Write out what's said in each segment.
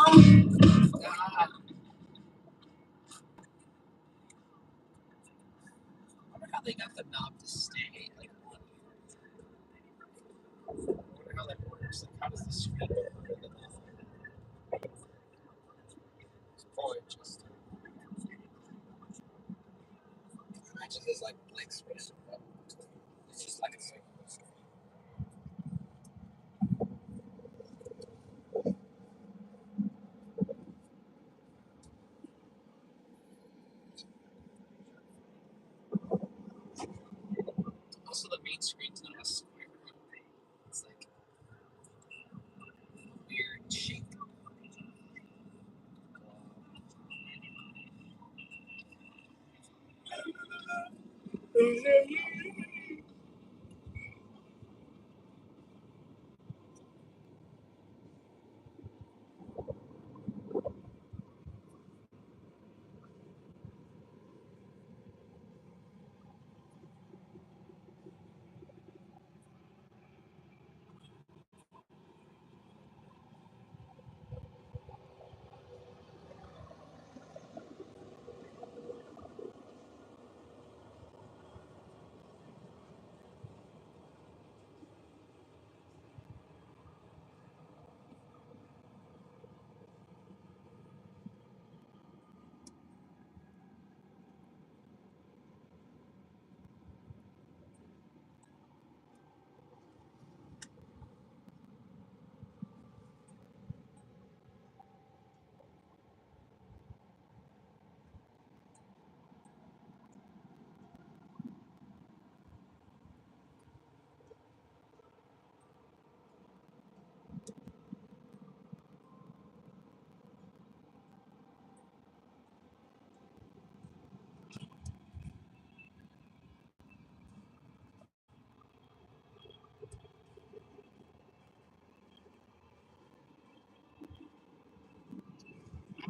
I wonder how they got the knob to stay like on here. I wonder how that works. Like, how does the screen work with the knob? It's probably just. Imagine there's like blank space. It's just like a single screen. Also, the main screen's not a square. It's like a weird shape.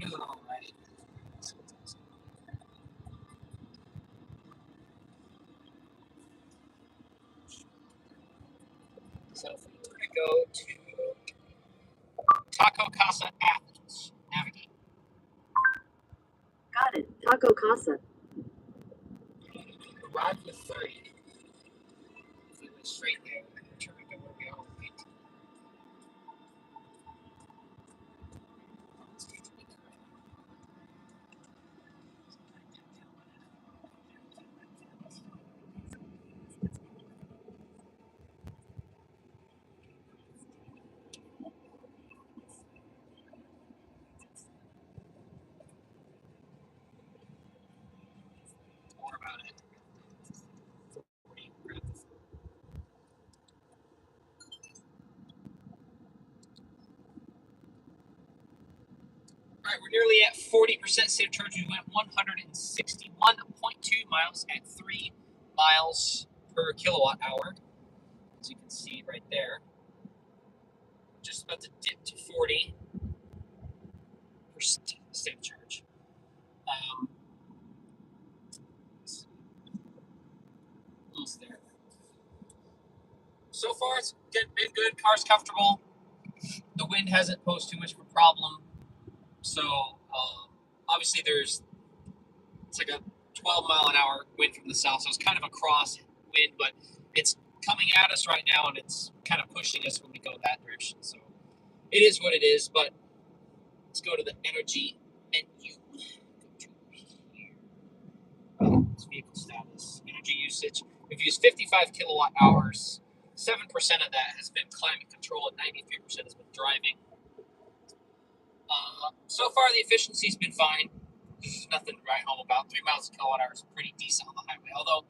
Alright. So if we were to go to Taco Casa Athens, navigate. Got it. Taco Casa. Arrive with 30. If we went straight there, and then turn to where we are with 18. More about it. 40, grab the 40. Alright, we're nearly at 40% state of charge. We went 161.2 miles at 3 miles per kilowatt hour. As you can see right there. Just about to dip to 40% state of charge. Almost there. So far, it's been good. Car's comfortable. The wind hasn't posed too much of a problem. So, obviously, it's like a 12-mile-an-hour wind from the south. So it's kind of a cross wind, but it's coming at us right now, and it's kind of pushing us when we go that direction. So it is what it is. But let's go to the energy menu. Go to here. It's vehicle status, energy usage. We've used 55 kilowatt hours. 7% of that has been climate control, and 93% has been driving. So far, the efficiency's been fine. There's nothing to write home about. 3 miles a kilowatt hour is pretty decent on the highway, although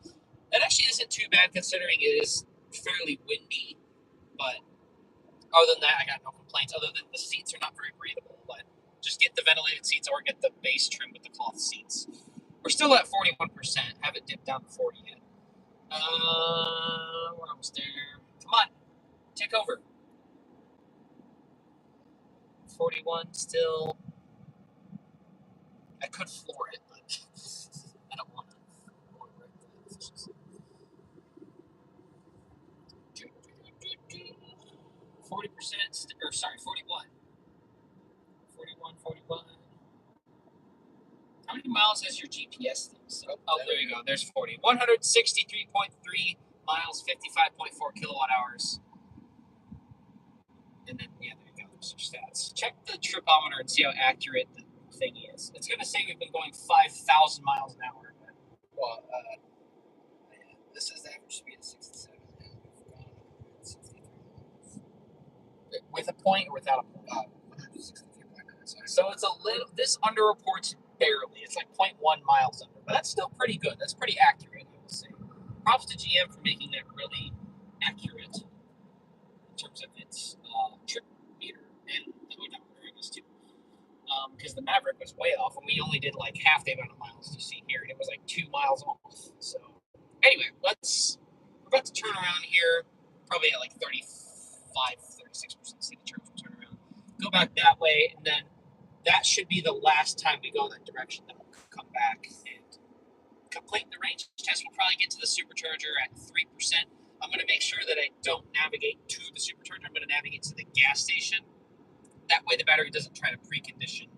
that actually isn't too bad considering it is fairly windy. But other than that, I got no complaints. Other than the seats are not very breathable, but just get the ventilated seats or get the base trim with the cloth seats. We're still at 41%. Haven't dipped down to 40 yet. We're almost there. Come on, take over. 41 still. I could floor it, but I don't want to. 40%, or sorry, 41. 41 miles has your GPS thing? So, there you go. There's 40. 163.3 miles, 55.4 kilowatt hours. And then, yeah, there you go. There's your stats. Check the tripometer and see how accurate the thing is. It's going to say we've been going 5,000 miles an hour. Well, this is the average speed of 67. And we've gone 163 miles. With a point or without a point? 163.9. So it's a little. This underreports barely. It's like 0.1 miles under, but that's still pretty good. That's pretty accurate, I would say. Props to GM for making that really accurate in terms of its trip meter and the odometer, I guess, too. Because the Maverick was way off, and we only did like half the amount of miles you see here, and it was like 2 miles off. So, anyway, we're about to turn around here, probably at like 36%. See the church will turn around, go back that way, and then that should be the last time we go that direction. Then we'll come back and complete the range test. We'll probably get to the supercharger at 3%. I'm going to make sure that I don't navigate to the supercharger. I'm going to navigate to the gas station. That way the battery doesn't try to precondition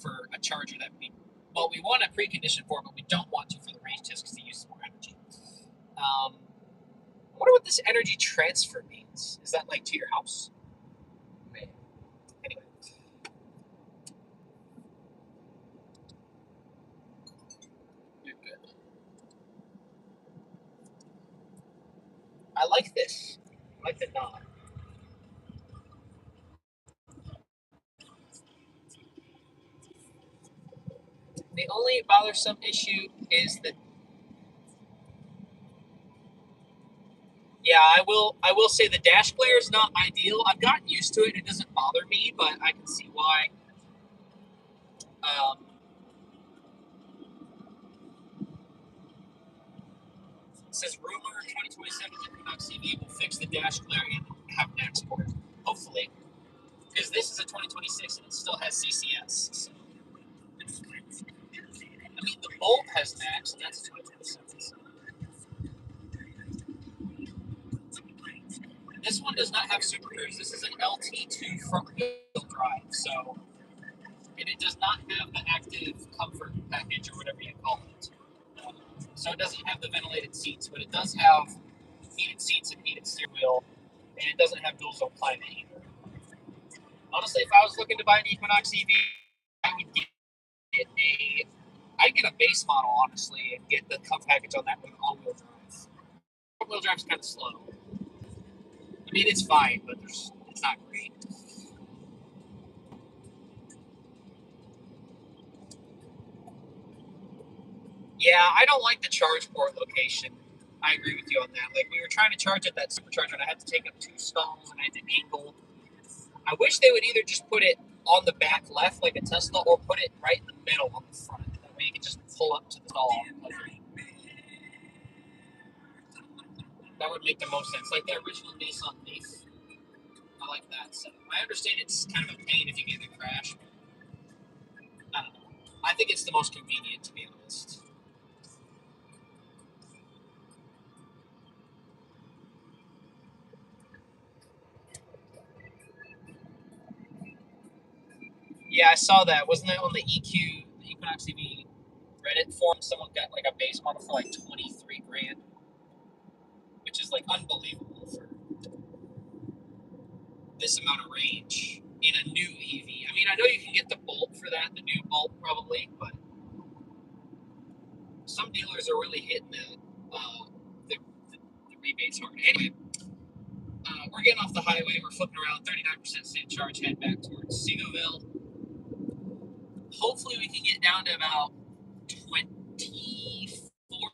for a charger that we want to precondition for, but we don't want to for the range test because it uses more energy. I wonder what this energy transfer means. Is that like to your house? Maybe. Anyway. You're good. I like this. I like the nod. The only bothersome issue is that, yeah, I will say the dash glare is not ideal. I've gotten used to it. It doesn't bother me, but I can see why. It says rumor 2027 equinox EV will fix the dash glare and have an export. Hopefully, because this is a 2026 and it still has CCS. So. I mean, the Bolt has max, and that's a 2027. So. This one does not have Super Cruise. This is an LT2 front-wheel drive, so, and it does not have the active comfort package or whatever you call it. So it doesn't have the ventilated seats, but it does have heated seats and heated steering wheel, and it doesn't have dual zone climate either. Honestly, if I was looking to buy an Equinox EV, I would I'd get a base model, honestly, and get the comfort package on that with all-wheel drive. All-wheel drive's kind of slow. I mean, it's fine, but it's not great. Yeah, I don't like the charge port location. I agree with you on that. Like, we were trying to charge at that supercharger, and I had to take up 2 stalls, and I had to angle. I wish they would either just put it on the back left, like a Tesla, or put it right in the middle on the front. That way you can just pull up to the stall. That would make the most sense. Like the original Nissan Leaf. I like that. So I understand it's kind of a pain if you get in a crash. I don't know. I think it's the most convenient, to be honest. Yeah, I saw that. Wasn't that on the Equinox EV Reddit forum? Someone got like a base model for like 23 grand, which is like unbelievable for this amount of range in a new EV. I mean, I know you can get the Bolt for that, the new Bolt probably, but some dealers are really hitting the rebates hard. Anyway, we're getting off the highway. We're flipping around, 39% state charge, head back towards Seagoville. Hopefully we can get down to about 24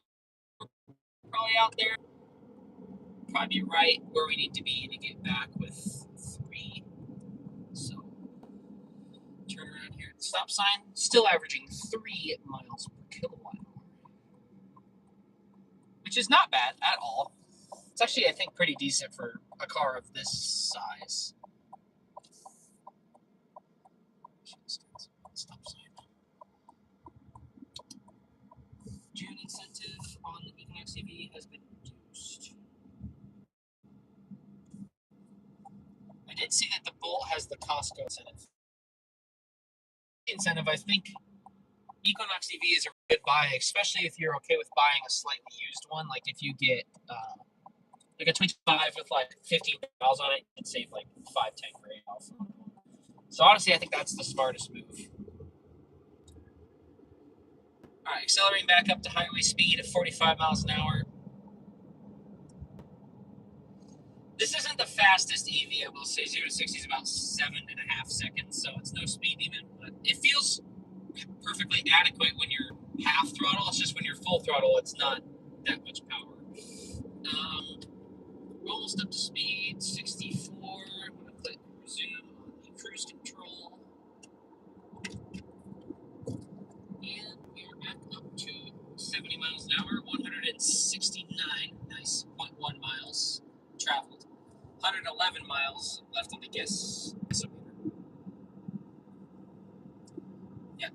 probably out there. Probably be right where we need to be to get back with 3. So turn around here at the stop sign. Still averaging 3 miles per kilowatt hour, which is not bad at all. It's actually, I think, pretty decent for a car of this size. Stop sign. June incentive on the Equinox EV has been reduced. I did see that the Bolt has the Costco incentive. I think Equinox EV is a good buy, especially if you're okay with buying a slightly used one. Like if you get like a 25 with like 15 miles on it, you'd save like 5-10 grand off. So honestly, I think that's the smartest move. All right, accelerating back up to highway speed of 45 miles an hour. This isn't the fastest EV, I will say. 0 to 60 is about 7.5 seconds, so it's no speed demon. But it feels perfectly adequate when you're half throttle. It's just when you're full throttle, it's not that much power. Almost up to speed, 64. I'm going to click resume on the cruise control. And we are back up to 70 miles an hour, 169, nice, 0.1 miles traveled. 111 miles left on the guess. Yeah.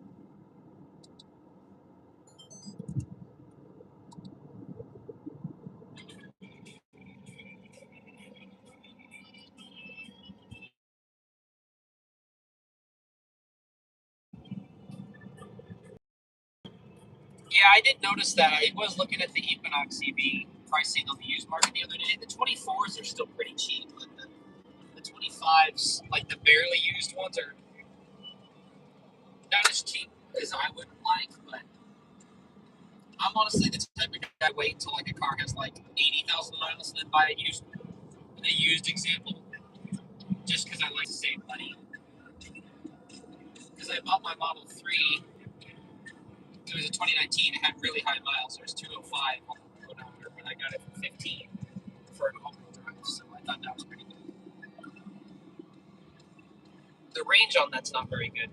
Yeah, I did notice that. I was looking at the Equinox EV pricing on the used market the other day. The 24s are still pretty cheap, but the 25s, like the barely used ones, are not as cheap as I would like. But I'm honestly the type of guy wait until like a car has like 80,000 miles and then buy a used example, just because I like to save money. Because I bought my Model 3, it was a 2019. It had really high miles. It was 205 on the odometer, but I got it for 15 for an all-wheel drive, so I thought that was pretty good. The range on that's not very good.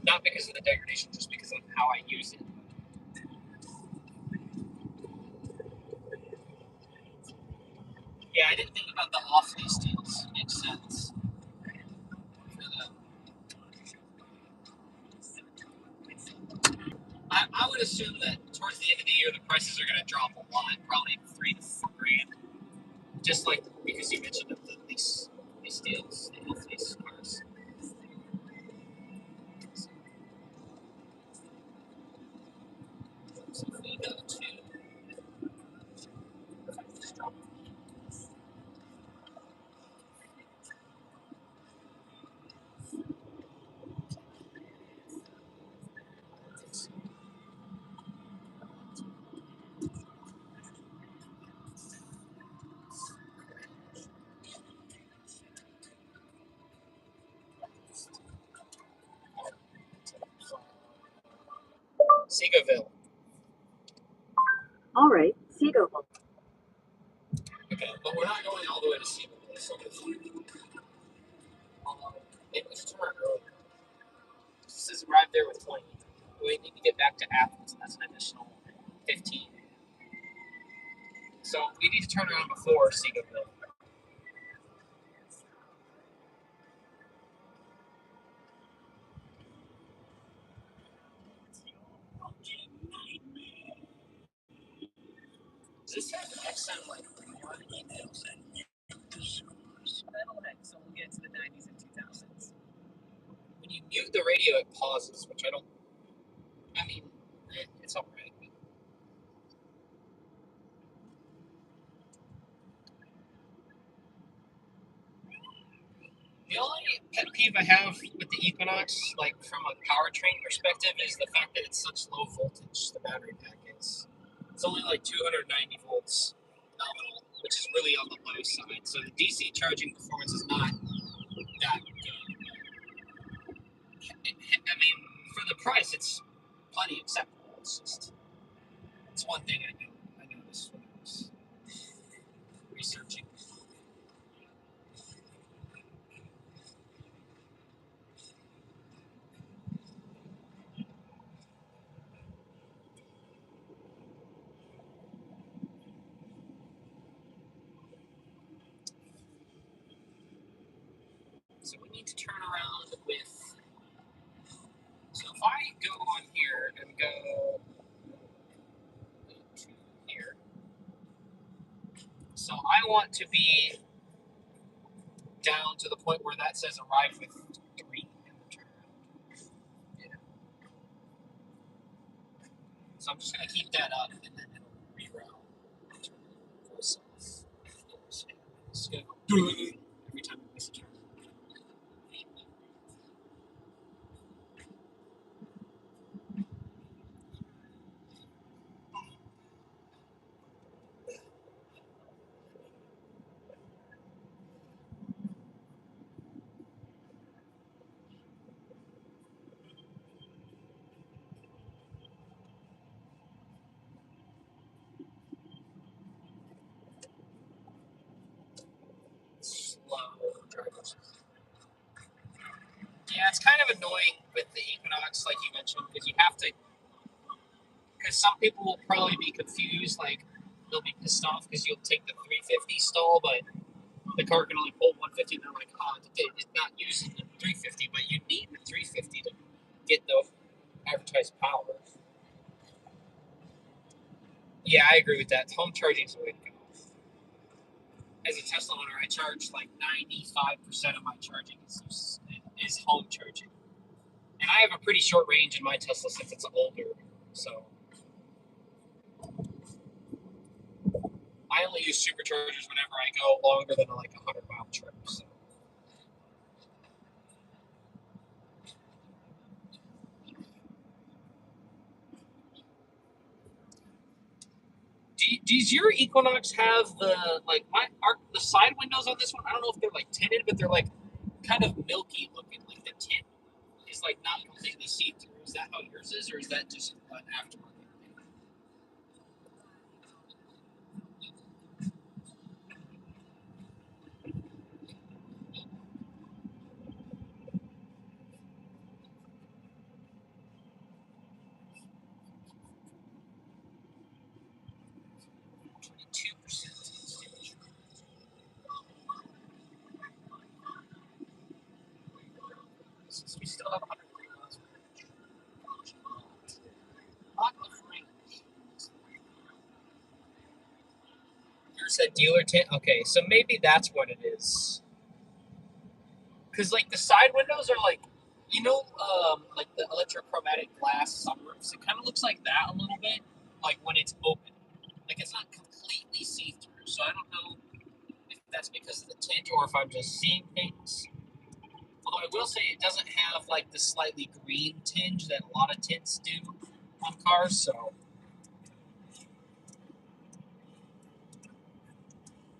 Not because of the degradation, just because of how I use it. Yeah, I didn't think about the off-lease deals. Makes sense. I would assume that towards the end of the year, the prices are going to drop a lot, probably 3 to 4 grand. Just like because you mentioned the lease deals, the off-lease cars. So if we go to just drop Seagoville. All right, Seagoville. Okay, but we're not going all the way to Seagoville. So maybe we should turn around earlier. This says arrive there with 20. We need to get back to Athens, and that's an additional 15. So we need to turn around before Seagoville. Does this have XM like one emails and metalhead? So we'll get to the 90s and 2000s. When you mute the radio, it pauses, which I don't. I mean, it's alright. The only pet peeve I have with the Equinox, like from a powertrain perspective, is the fact that it's such low voltage. The battery pack is. It's only like 290 volts nominal, which is really on the low side. So the DC charging performance is not that good. I mean, for the price, it's plenty acceptable. It's one thing I noticed when I was researching. So we need to turn around with. So if I go on here and go to here, so I want to be down to the point where that says arrive with 3 and turn around. Yeah. So I'm just gonna keep that up, and then it'll reroute to voice off. It's gonna go every time I miss a turn. Slow drivers. Yeah, it's kind of annoying with the equinox, like you mentioned, because you have to. Because some people will probably be confused, like they'll be pissed off because you'll take the 350 stall, but the car can only pull 150, and they're like, oh, it's not using the 350, but you need the 350 to get the advertised power. Yeah, I agree with that. Home charging is the way to go. As a Tesla owner, I charge like 95% of my charging is home charging. And I have a pretty short range in my Tesla since it's older. So I only use superchargers whenever I go longer than like a 100-mile trip. So. Does your Equinox have the like the side windows on this one? I don't know if they're like tinted, but they're like kind of milky looking. Like the tint is like not completely see through. Is that how yours is, or is that just an aftermarket thing? Two%. Since we still have 103 miles. Not enough range. Yours said dealer tint. Okay, so maybe that's what it is. Because like the side windows are like, like the electrochromatic glass sunroofs. It kind of looks like that a little bit, like when it's open. Like it's not completely see through. So I don't know if that's because of the tint or if I'm just seeing things. Although I will say it doesn't have like the slightly green tinge that a lot of tints do on cars. So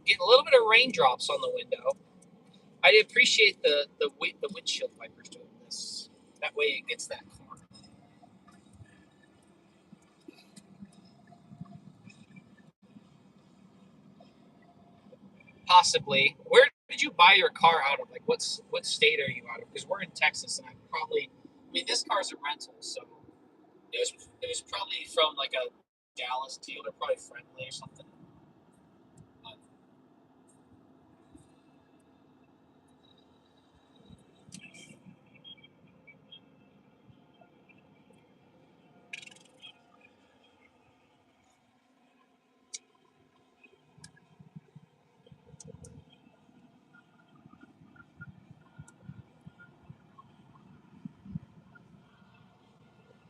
getting a little bit of raindrops on the window. I appreciate the windshield wipers doing this. That way it gets that corner. Possibly. Where did you buy your car out of? Like, what state are you out of? Because we're in Texas, and I mean, this car's a rental, so it was probably from like a Dallas dealer, probably friendly or something. But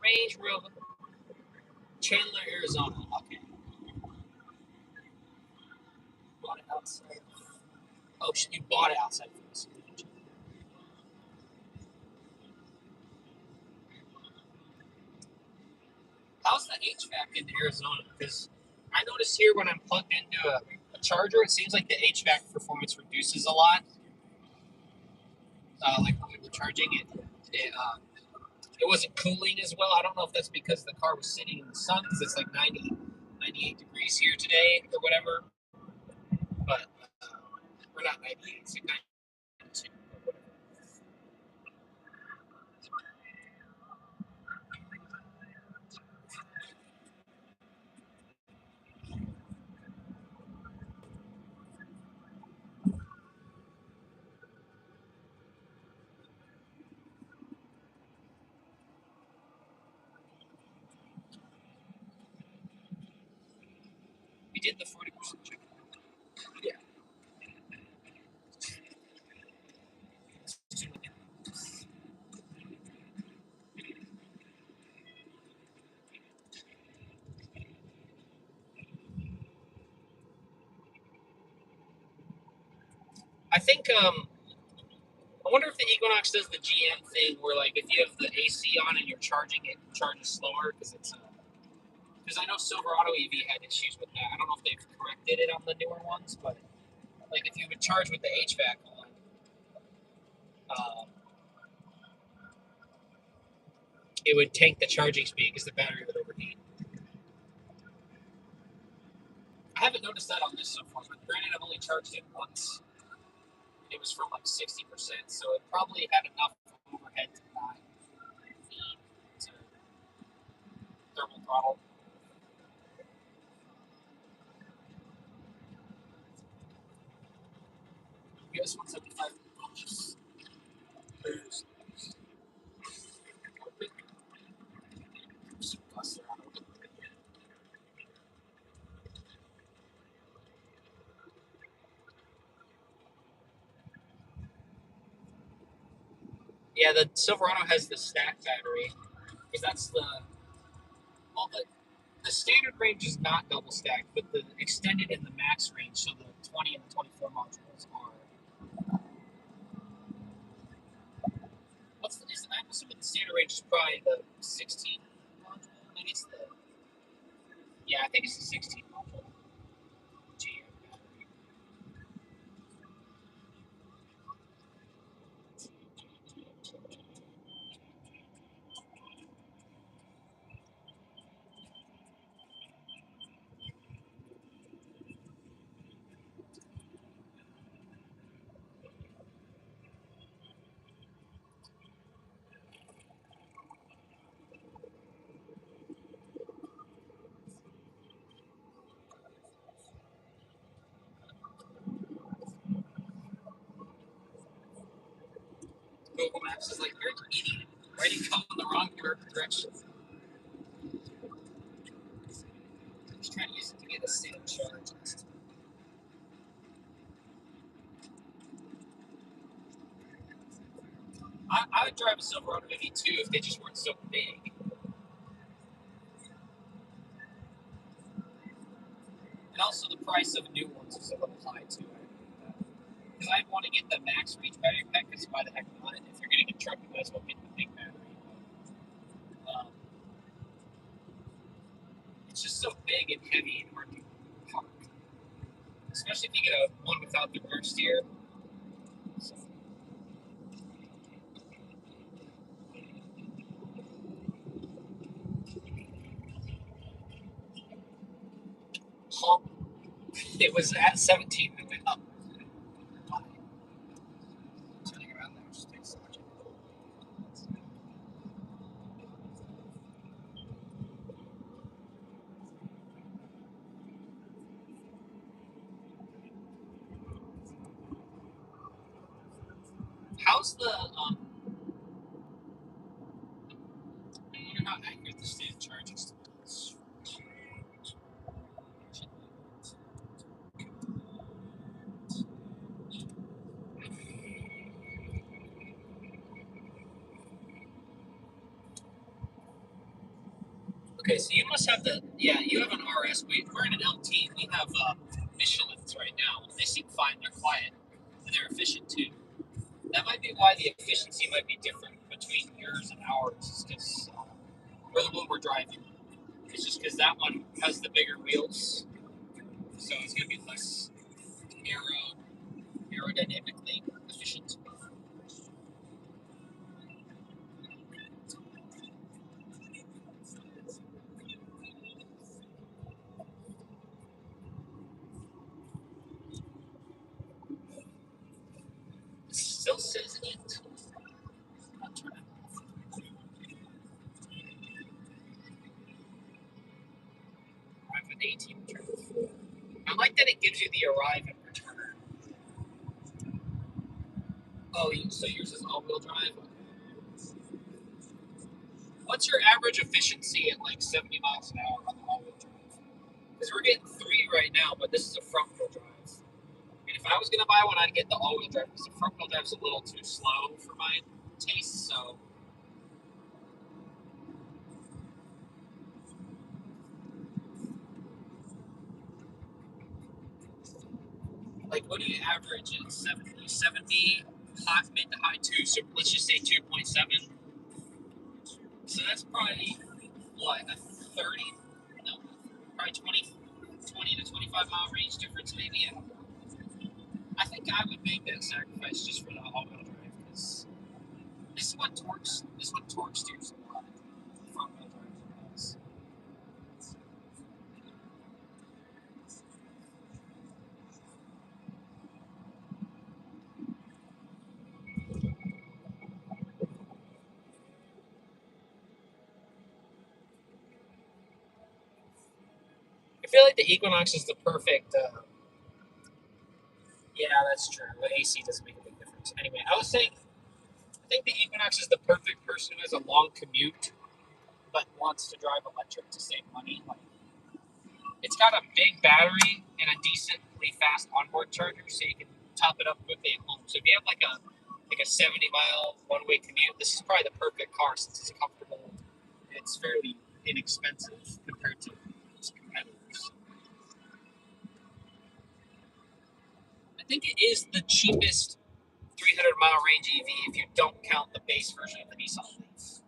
Range Rover, Chandler, Arizona. Okay, bought it outside. Oh, you bought it outside for this. How's the HVAC in Arizona? Because I notice here when I'm plugged into a charger, it seems like the HVAC performance reduces a lot. Like when we were charging it, it wasn't cooling as well. I don't know if that's because the car was sitting in the sun because it's like 90, 98 degrees here today or whatever. But we're not 98, it's like 92 or whatever. We did the 40% check. Yeah. I think I wonder if the Equinox does the GM thing where like if you have the AC on and you're charging it, charges slower because I know Silverado EV had issues with that. I don't know if they've corrected it on the newer ones, but like if you would charge with the HVAC on, um, it would tank the charging speed because the battery would overheat. I haven't noticed that on this so far, but granted, I've only charged it once. It was from like 60%, so it probably had enough overhead to not feed to thermal throttle. US 175 inches. Yeah, the Silverado has the stack battery because that's the standard range is not double stacked, but the extended and the max range, so the 20 and the 24 modules are. I'm assuming the standard range is probably the 16 module. Maybe it's the I think it's the 16 module. GM battery. Google Maps is like, you're an idiot. Why do you come in the wrong direction? I'm just trying to use it to get a state of charge. I would drive a Silverado maybe too if they just weren't so big. And also the price of new ones is a little high too. Because I'd want to get the max reach battery pack because why the heck not? If you're getting a truck, you might as well get the big battery. Um, it's just so big and heavy and hard to park. Especially if you get a one without the rear steer. So, it was at 17 and went up. Turning around there just takes so much energy. How's the I wonder how accurate the state of charging still is. Okay, so you must have you have an RS. We're in an LT. We have Michelin's right now. They seem fine. They're quiet and they're efficient too. That might be why the efficiency might be different between yours and ours, because or the one we're driving. It's just because that one has the bigger wheels, so it's going to be less aerodynamically efficient. It still says it. I'll turn it off. Arrive with 18 return. I like that it gives you the arrive and return. Oh, so yours is all-wheel drive. What's your average efficiency at like 70 miles an hour on the all-wheel drive? Because we're getting 3 right now, but this is a front-wheel drive. And if I was going to buy one, I'd get the all-wheel drive because the front-wheel drive is a little too slow for my taste. So like, what do you average at 70, hot, mid to high 2, so let's just say 2.7. So that's probably, what, a 30, no, probably 20 to 25 mile range difference maybe. And I think I would make that sacrifice just for the all-wheel drive, because this is what torque steers a lot. Front-wheel drive does. I feel like the Equinox is the perfect. Yeah, that's true. The AC doesn't make a big difference. Anyway, I was saying, I think the Equinox is the perfect person who has a long commute but wants to drive electric to save money. Like, it's got a big battery and a decently fast onboard charger, so you can top it up quickly at home. So if you have like a 70-mile one-way commute, this is probably the perfect car since it's comfortable. It's fairly inexpensive compared to its competitors. I think it is the cheapest 300-mile range EV if you don't count the base version of the Nissan Leaf.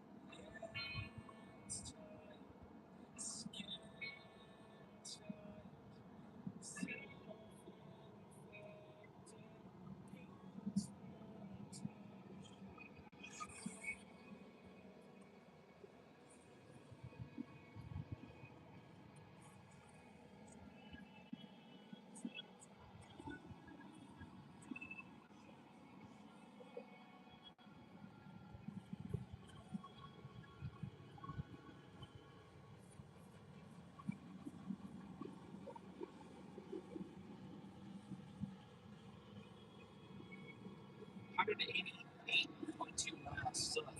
$188.2 miles, still at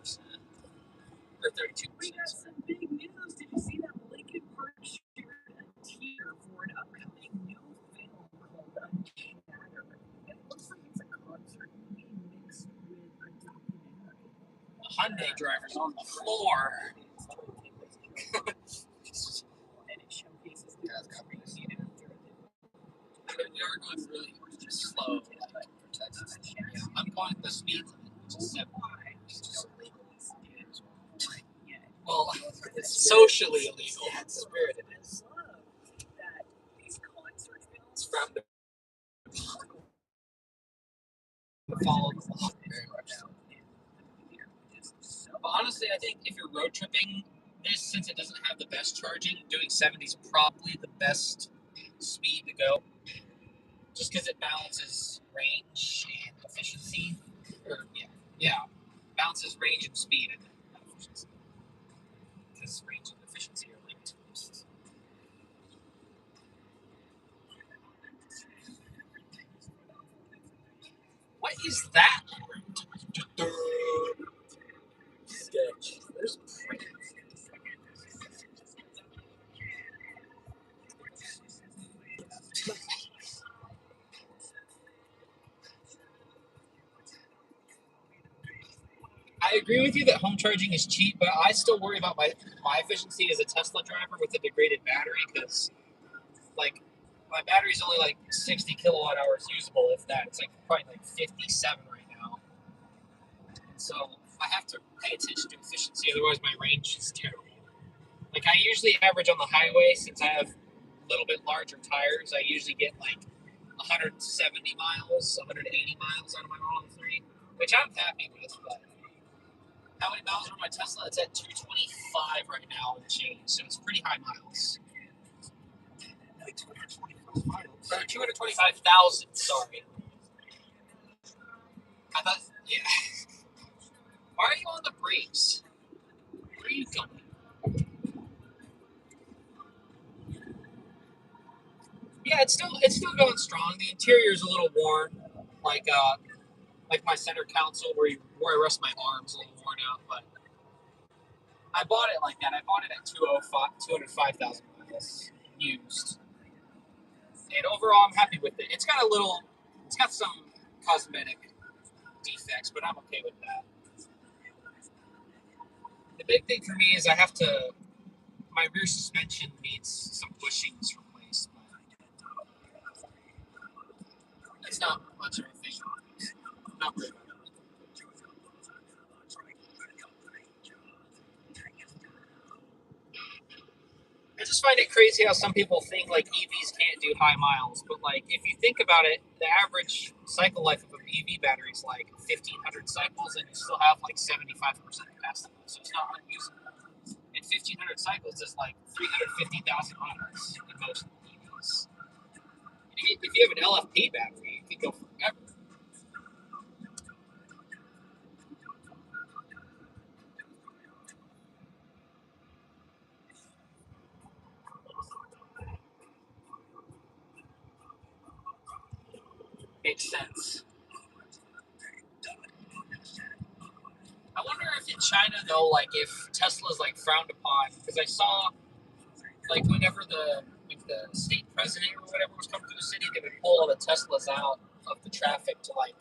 30%. Or 32%. We got some big news. Did you see that Lincoln Park shared a teaser for an upcoming new film called Unshattered? It looks like it's a concert movie mixed with a documentary. A Hyundai driver's on the floor. And it showcases the crazy after We are going really slow for Texas. Yeah, I'm going at the speed limit, which is 7. Well, it's socially illegal. Yeah, it's spirited. I love that these concert films It's from the follow the law. very much so. But honestly, I think if you're road tripping this, since it doesn't have the best charging, doing 70 is probably the best speed to go. Just because it balances range and efficiency. Or, yeah, balances range and speed, I think, not efficiency. Because range and efficiency are linked. What is that? Sketch. There's I agree with you that home charging is cheap, but I still worry about my efficiency as a Tesla driver with a degraded battery, because like my battery's only like 60 kilowatt hours usable, if that. It's like probably like 57 right now. So I have to pay attention to efficiency, otherwise my range is terrible. Like I usually average on the highway, since I have a little bit larger tires, I usually get like 170 miles, 180 miles out of my Model 3, which I'm happy with, but how many miles are on my Tesla? It's at 225 right now and change, so it's pretty high miles. Like 225 miles. Or 225,000, sorry. I thought, yeah. Why are you on the brakes? Where are you going? Yeah, it's still going strong. The interior's a little worn, like my center console where I rest my arms, a little worn out. But I bought it like that. I bought it at 205,000 miles used, and overall I'm happy with it. It's got some cosmetic defects, but I'm okay with that. The big thing for me is my rear suspension needs some bushings replaced. It's not much of a thing. Not really. I just find it crazy how some people think like EVs can't do high miles, but like if you think about it, the average cycle life of an EV battery is like 1,500 cycles, and you still have like 75% capacity, so it's not unusable. And 1,500 cycles is like 350,000 miles in most EVs. If you have an LFP battery, you can go forever. Makes sense. I wonder if in China though, like if Tesla's like frowned upon, because I saw like whenever the state president or whatever was coming through the city, they would pull all the Teslas out of the traffic to like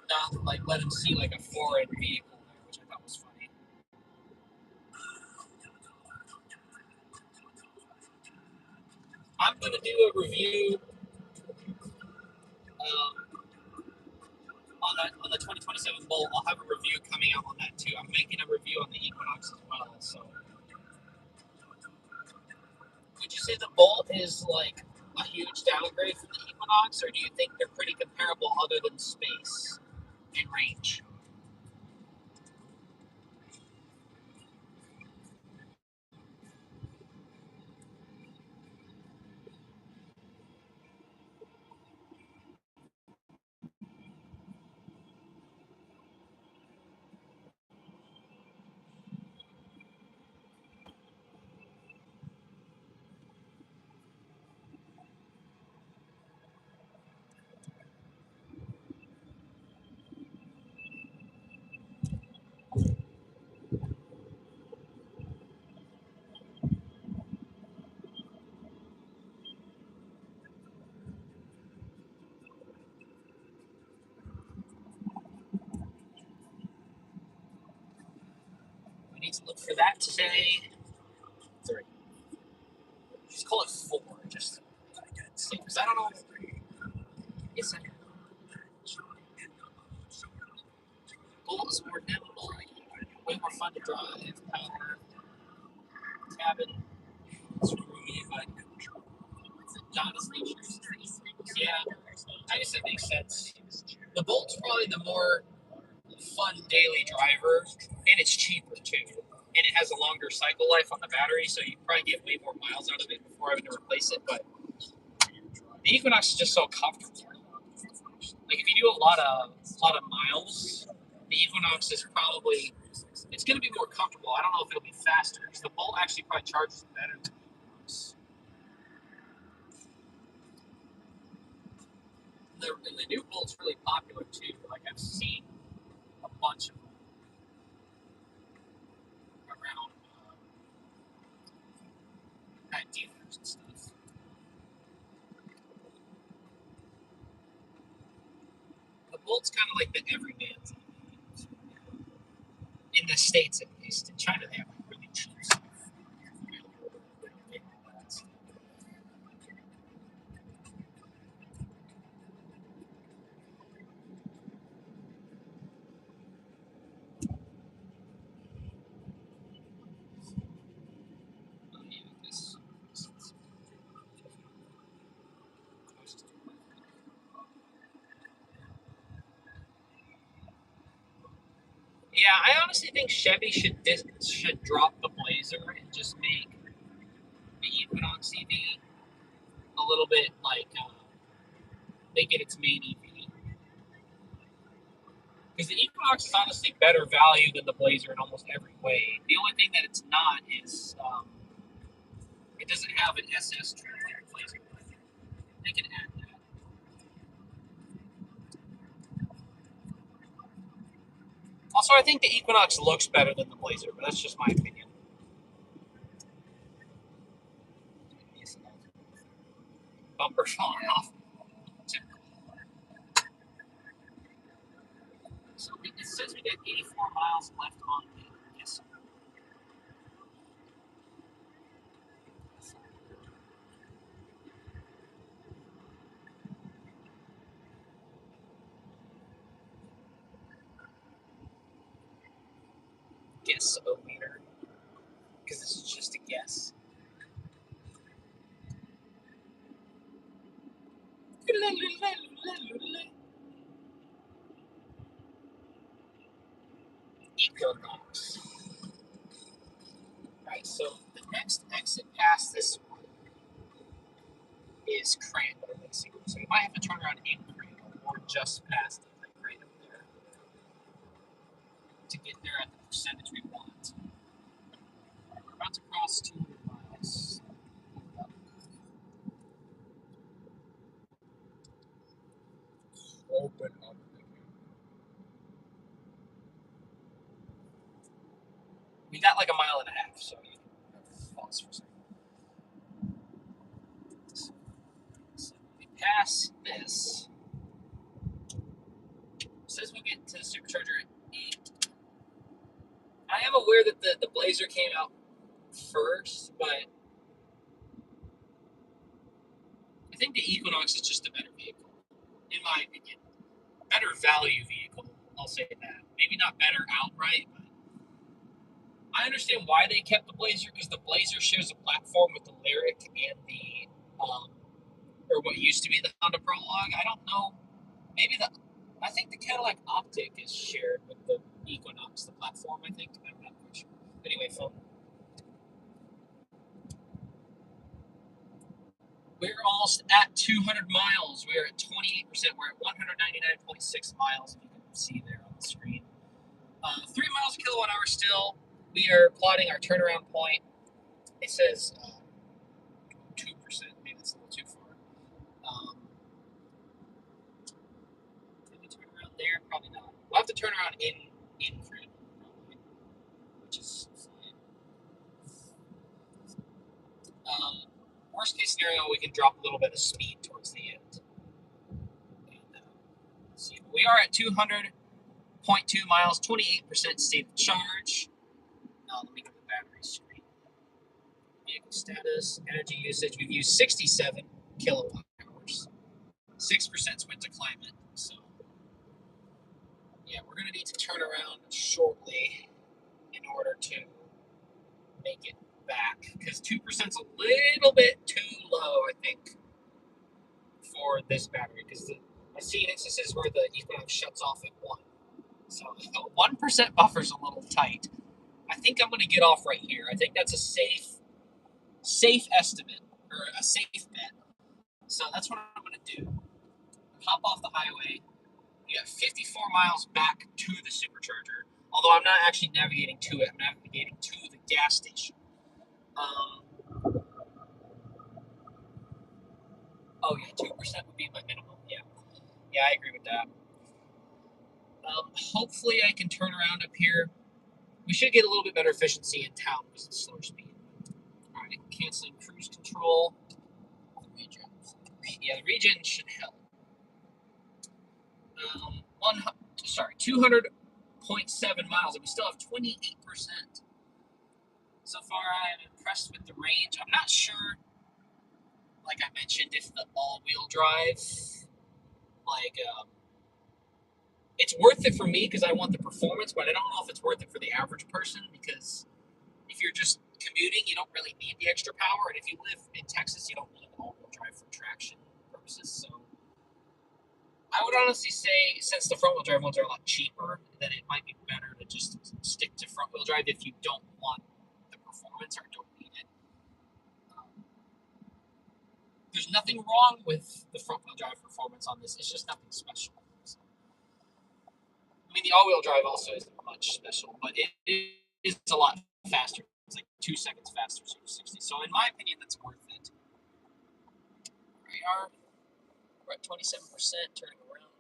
not like let them see like a foreign vehicle there, which I thought was funny. I'm gonna do a review on the 2027 Bolt. I'll have a review coming out on that too. I'm making a review on the Equinox as well. So, would you say the Bolt is like a huge downgrade from the Equinox, or do you think they're pretty comparable other than space and range? We need to look for that today. 3. Just call it 4, just because I don't know. It's a Bolt is more nimble, way more fun to drive. Power, cabin, it's roomy, but it's not as features. Yeah, I guess that makes sense. The Bolt's probably the more fun daily driver, and it's cheaper too. And it has a longer cycle life on the battery, so you probably get way more miles out of it before having to replace it. But the Equinox is just so comfortable. Like if you do a lot of miles, the Equinox is probably it's going to be more comfortable. I don't know if it'll be faster because the Bolt actually probably charges better than the Equinox. The new Bolt's really popular too. Like I've seen a bunch of them around at dealers and stuff. The Bolt's kind of like the everyman's in the States at least. In China, they have like really cheap stuff. Yeah, I honestly think Chevy should drop the Blazer and just make the Equinox EV a little bit like make it its main EV. Because the Equinox is honestly better value than the Blazer in almost every way. The only thing that it's not is it doesn't have an SS trim like the Blazer. They can add that. Also, I think the Equinox looks better than the Blazer, but that's just my opinion. Bumper falling off. So it says we got 84 miles left on the yes. guess-o-meter, because this is just a guess. Equinox. Alright, so the next exit past this one is Crandall, basically. So we might have to turn around in Crandall or just past Crandall there to get there at the percentage we want. We're about to cross 200 miles. Open up. We got like a mile and a half, so you can pause for a second. So we pass this. It says we get to the supercharger at 8. I am aware that the Blazer came out first, but I think the Equinox is just a better vehicle, in my opinion. Better value vehicle, I'll say that. Maybe not better outright, but I understand why they kept the Blazer, because the Blazer shares a platform with the Lyric and the, or what used to be the Honda Prologue. I don't know. Maybe I think the Cadillac Optic is shared with the Equinox, the platform, I think. I'm not quite sure. Anyway, phone. We're almost at 200 miles. We're at 28%. We're at 199.6 miles, if you can see there on the screen. 3 miles a kilowatt hour still. We are plotting our turnaround point. It says 2%. Maybe that's a little too far. Did we turn around there? Probably not. We'll have to turn around in Fred, probably, which is fine. Worst case scenario, we can drop a little bit of speed towards the end. And, see, we are at 200.2 miles, 28% state of charge. Let me go to the battery screen. Vehicle status, energy usage. We've used 67 kilowatt hours. 6% went to climate. So, yeah, we're going to need to turn around shortly in order to make it back. Because 2% is a little bit too low, I think, for this battery. Because I've seen instances where the Equinox shuts off at 1. So, 1% buffer is a little tight. I think I'm going to get off right here. I think that's a safe estimate, or a safe bet. So that's what I'm going to do. Hop off the highway. We have 54 miles back to the supercharger. Although I'm not actually navigating to it. I'm navigating to the gas station. Oh yeah, 2% would be my minimum. Yeah, I agree with that. Hopefully I can turn around up here. We should get a little bit better efficiency in town because it's slower speed. All right, canceling cruise control. The regen should help. 200.7 miles, and we still have 28%. So far, I am impressed with the range. I'm not sure, like I mentioned, if the all-wheel drive, it's worth it for me because I want the performance, but I don't know if it's worth it for the average person, because if you're just commuting, you don't really need the extra power, and if you live in Texas, you don't need all-wheel drive for traction purposes, so I would honestly say, since the front-wheel drive ones are a lot cheaper, that it might be better to just stick to front-wheel drive if you don't want the performance or don't need it. There's nothing wrong with the front-wheel drive performance on this. It's just nothing special. So, I mean, the all-wheel drive also isn't much special, but it is a lot faster. It's like 2 seconds faster, 0 to 60. So in my opinion, that's worth it. We're at 27%, turning around.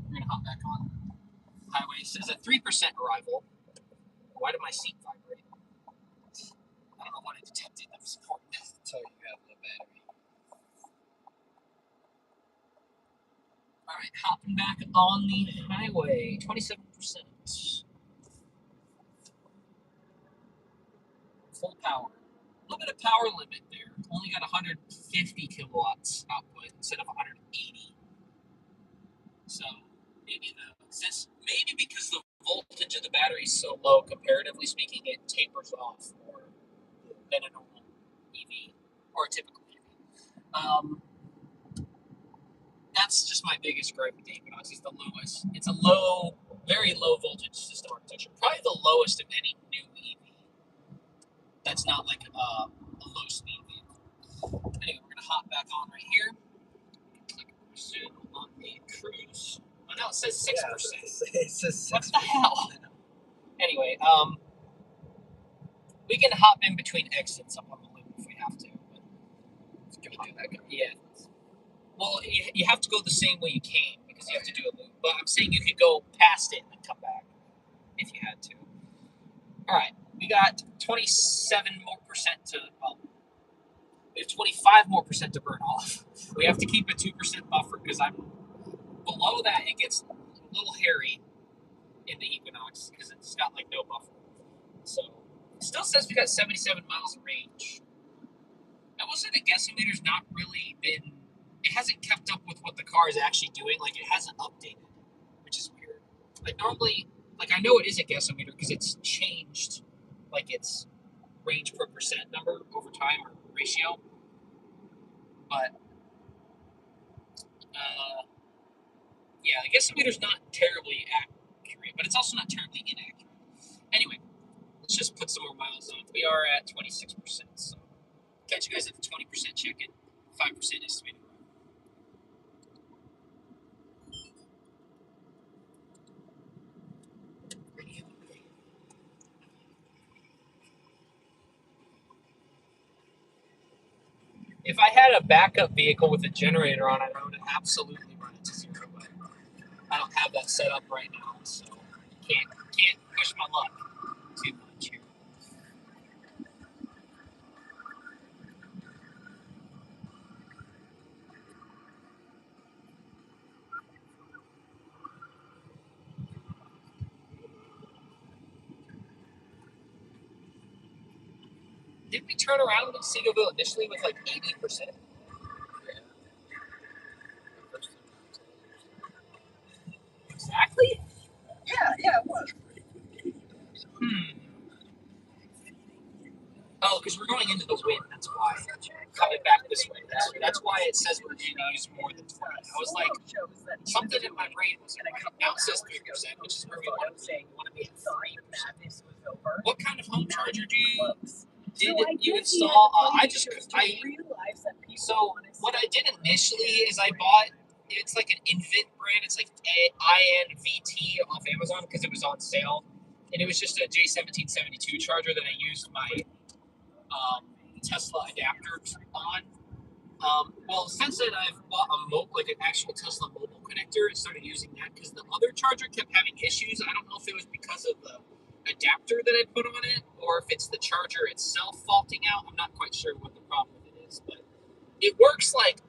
We're going to hop back on highway. It says a 3% arrival. Why did my seat vibrate? I don't know what it detected. That was important. Until you have the battery. All right, hopping back on the highway. 27%. Full power. A little bit of power limit there. Only got 150 kilowatts output instead of 180. So maybe since maybe because the voltage of the battery is so low, comparatively speaking, it tapers off more than a normal EV or a typical EV. That's just my biggest gripe with the Equinox is the lowest. It's a low, very low voltage system architecture. Probably the lowest of any new EV. That's not like a low speed vehicle. Anyway, we're gonna hop back on right here. Click resume on the cruise. Oh no, it says 6%. It says 6%. What the hell? Anyway, we can hop in between exits up on the loop if we have to. But yeah. Well, you have to go the same way you came because you have to do a loop. But I'm saying you could go past it and then come back if you had to. All right, we got 27 more percent to. Well, we have 25 more percent to burn off. We have to keep a 2% buffer because I'm below that. It gets a little hairy in the Equinox because it's got like no buffer. So it still says we got 77 miles of range. I will say the guessometer's not really been. It hasn't kept up with what the car is actually doing. Like it hasn't updated, which is weird. Like normally, like I know it is a guessometer because it's changed, like its range per percent number over time or ratio. But yeah, the guessometer's not terribly accurate, but it's also not terribly inaccurate. Anyway, let's just put some more miles on. We are at 26%. So catch you guys at the 20% check-in. 5% estimated. If I had a backup vehicle with a generator on it, I would absolutely run it to zero. But I don't have that set up right now, so can't push my luck too much here. Didn't we turn around in Seagoville initially with like 80%? Exactly? Yeah, it was. Oh, because we're going into the wind, that's why. Coming back this way. That's why it says we're going to use more than 20. I was like, something in my brain was like, now it says 3%, which is where we want to be. We want to be at 3%. What kind of home charger did you install? So what I did initially is I bought, it's like an Invent brand. It's like INVT off Amazon because it was on sale. And it was just a J1772 charger that I used my Tesla adapter on. Well, since then I've bought like an actual Tesla mobile connector and started using that because the other charger kept having issues. I don't know if it was because of the adapter that I put on it or if it's the charger itself faulting out. I'm not quite sure what the problem with it is, but it works like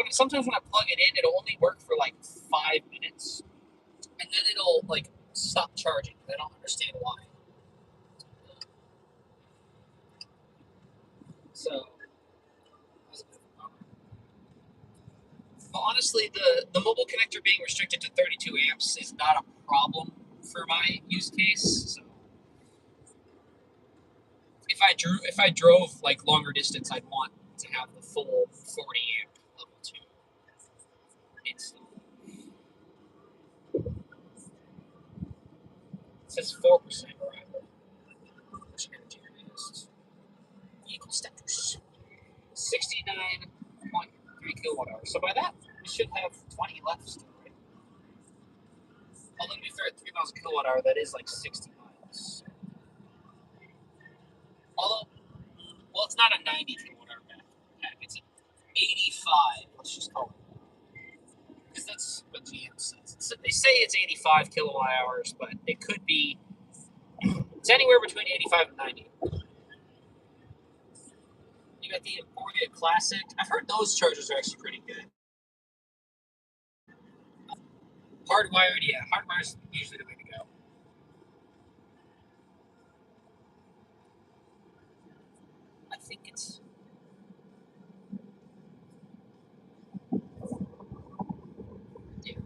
sometimes when I plug it in, it'll only work for like 5 minutes, and then it'll like stop charging. I don't understand why. So that was a bit of a bummer. But honestly, the mobile connector being restricted to 32 amps is not a problem for my use case. So if I drove like longer distance, I'd want to have the full 40 amp level 2 installed. It says 4% arrival. Which energy is vehicle status 69.3 kilowatt hours. So by that, we should have 20 left still, right? Although to be fair, at 3 miles a kilowatt hour, that is like 60 miles. Although, well, it's not a 90 kilowatt hour pack. It's an 85, let's just call it. Because that's what GM says. They say it's 85 kilowatt hours, but it could be, it's anywhere between 85 and 90. You got the Emporia Classic. I've heard those chargers are actually pretty good. Hardwired, yeah. Hardwired's usually the way to go. I think it's... Yeah.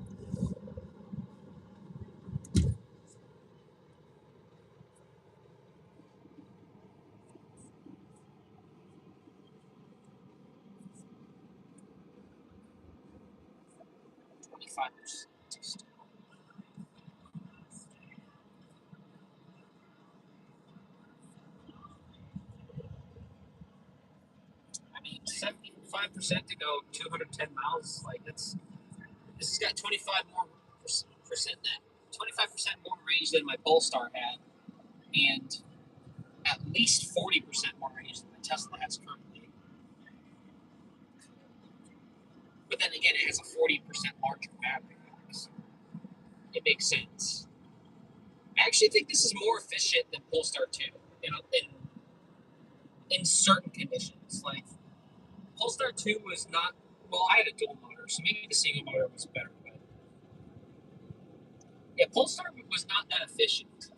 25%. I mean, 75% to go 210 miles. Like this has got 25 more percent than 25% more range than my Polestar had, and at least 40% more range than the Tesla has currently. But then again, it has a 40% larger battery pack, so it makes sense. I actually think this is more efficient than Polestar 2 in certain conditions. Like Polestar 2 was not, well, I had a dual motor, so maybe the single motor was better. But yeah, Polestar was not that efficient,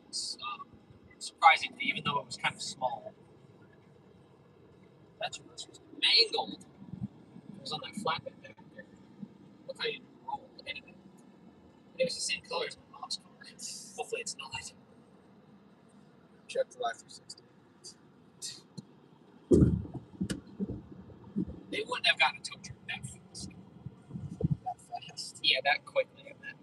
surprisingly, even though it was kind of small. That's what was mangled. It was on that flatbed back there. Look how you rolled. Anyway, it was the same color as my mom's car. Hopefully it's not. Check the life 360. They wouldn't have gotten a tow truck that fast. That fast. Yeah, that quickly, I meant.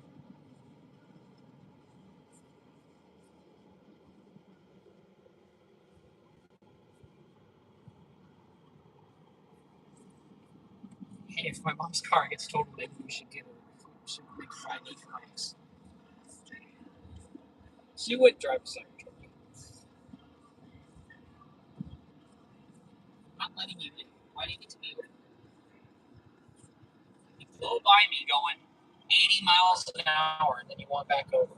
Hey, if my mom's car gets totaled, maybe we should get her. We should make Friday equinox. She would drive a Cybertruck. I'm not letting you in. Why do you need to be with me? You blow by me going 80 miles an hour and then you want back over.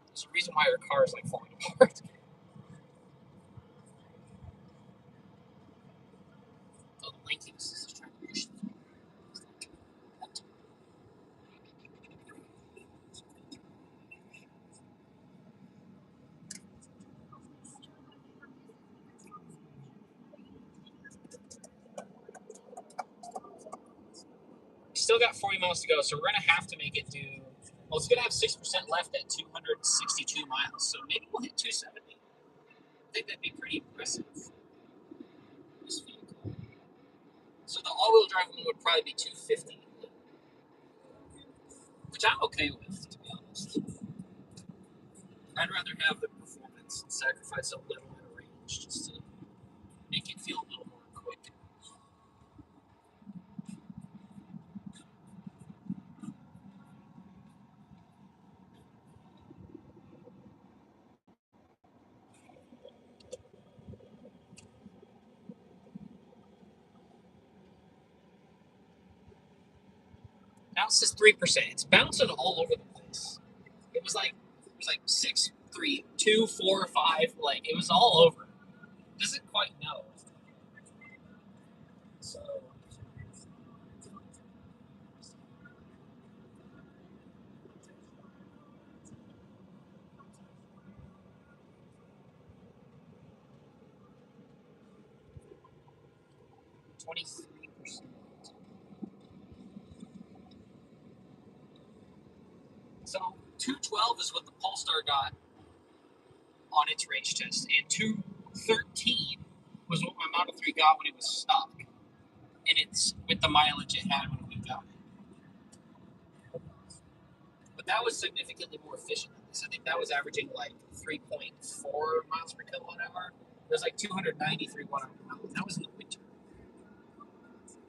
There's a reason why her car is like falling apart. The lankiness is just trying to push me. Still got 40 miles to go, so we're gonna have to make it do. Well, it's gonna have 6% left at 262 miles, so maybe we'll hit 270. I think that'd be pretty impressive. This vehicle. So the all-wheel drive one would probably be 250, which I'm okay with, to be honest. I'd rather have the performance and sacrifice a little bit of range just to make it feel a little more quick. Now it says 3%. It's bouncing all over the place. It was like 6, 3, 2, 4, 5. Like it was all over. It doesn't quite know. So 23%. So 212 is what the Polestar got on its range test, and 213 was what my Model 3 got when it was stock, and it's with the mileage it had when we got it. But that was significantly more efficient than this. I think that was averaging like 3.4 miles per kilowatt hour. It was like 293 1 hour. That was in the winter.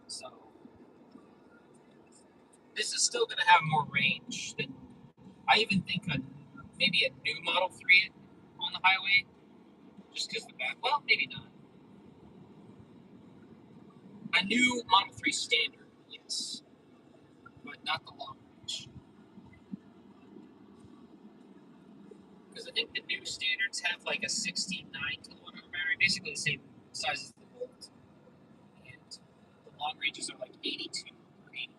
So this is still going to have more range than I even think maybe a new Model 3 on the highway, just because the back. Well, maybe not. A new Model 3 standard, yes, but not the long range. Because I think the new standards have like a 69 kilowatt hour battery, basically the same size as the Volt, and the long ranges are like 82 or 81.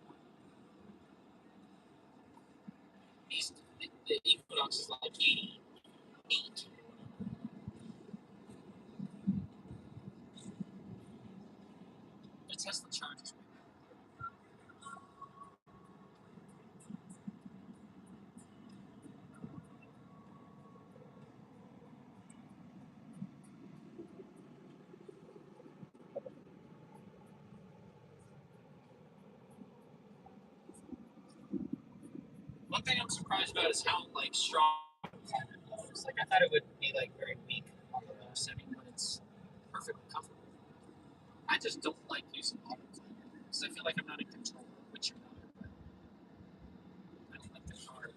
The Equinox is like 88. The Tesla charges. One thing I'm surprised about is how like strong it is. Like I thought it would be like very weak on the low setting, but it's perfectly comfortable. I just don't like using auto climate because I feel like I'm not in control, which you're not. But I don't like the car.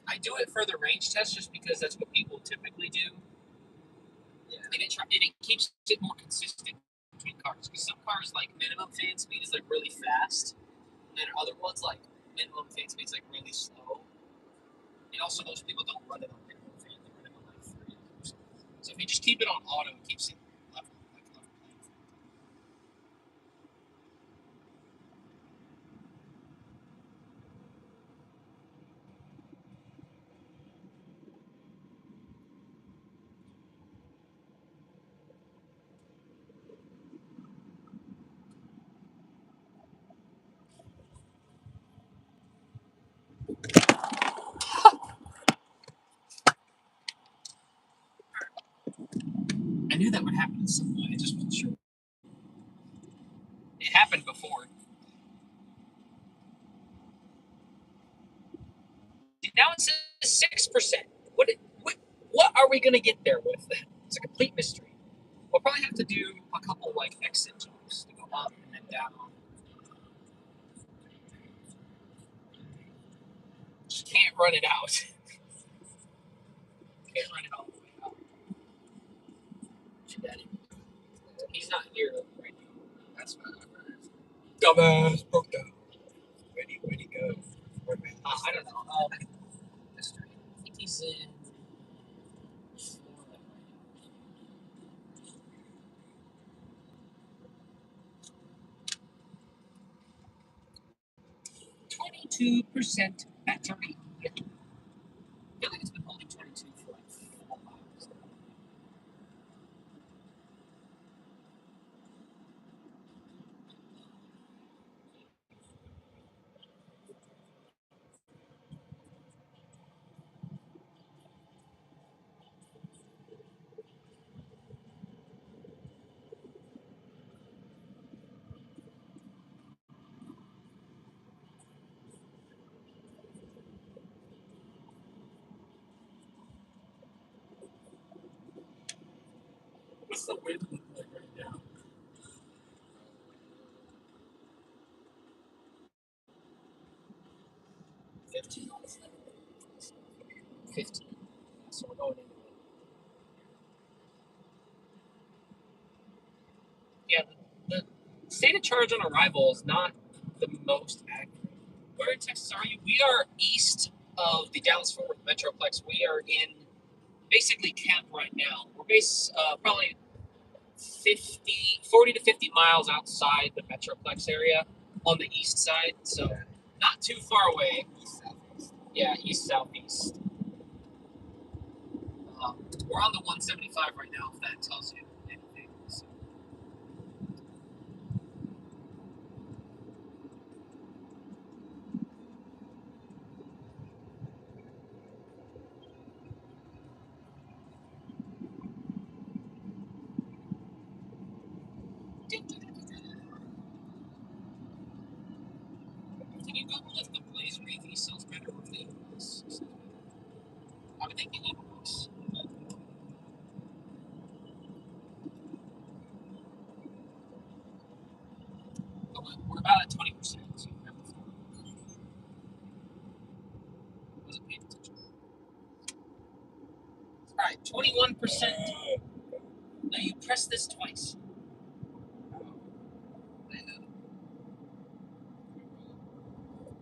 I do it for the range test just because that's what people typically do. Yeah. And it keeps it more consistent between cars. Because some cars, like, minimum fan speed is, like, really fast. And other ones, like, minimum fan speed is, like, really slow. And also, those people don't run it on minimum fan. They run it on, like, 3 or something. So if you just keep it on auto, it keeps it level playing field. I knew that would happen at some point. I just wasn't sure. It happened before. Now it says 6%. What are we going to get there with? It's a complete mystery. We'll probably have to do a couple like exit jumps to go up and then down. Just can't run it out. Can't run it all the way out. He's not here right now. That's what I've heard. Dumbass broke down. Where'd he go? I don't know. Mystery. I think he's in Florida. 22% battery. I feel like it's been holding 22 for like 4 miles. What's the wind look like right now? 15. 15. So we're going into it. Yeah, the state of charge on arrival is not the most accurate. Where in Texas are you? We are east of the Dallas-Fort Worth Metroplex. We are in basically camp right now. We're probably 40 to 50 miles outside the Metroplex area on the east side, so not too far away. East southeast. Yeah, east-southeast. We're on the 175 right now, if that tells you anything. So. Can you Google if the Blaze Wraith sells better or if the Equinox sells better? I would think the Equinox. We're about at 20%. So wasn't paying attention. All right, 21%. Now you press this twice.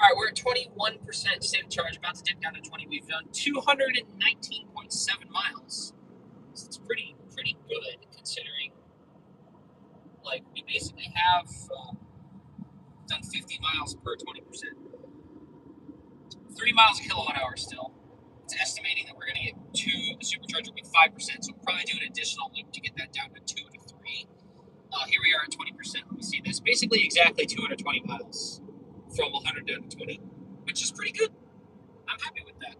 All right, we're at 21% state of charge, about to dip down to 20. We've done 219.7 miles. So it's pretty good considering. Like we basically have done 50 miles per 20%. 3 miles a kilowatt hour still. It's estimating that we're going to get the supercharger with 5%, so we'll probably do an additional loop to get that down to 2 to 3. Here we are at 20%. Let me see this. Basically exactly 220 miles from 100 down to 20, which is pretty good. I'm happy with that.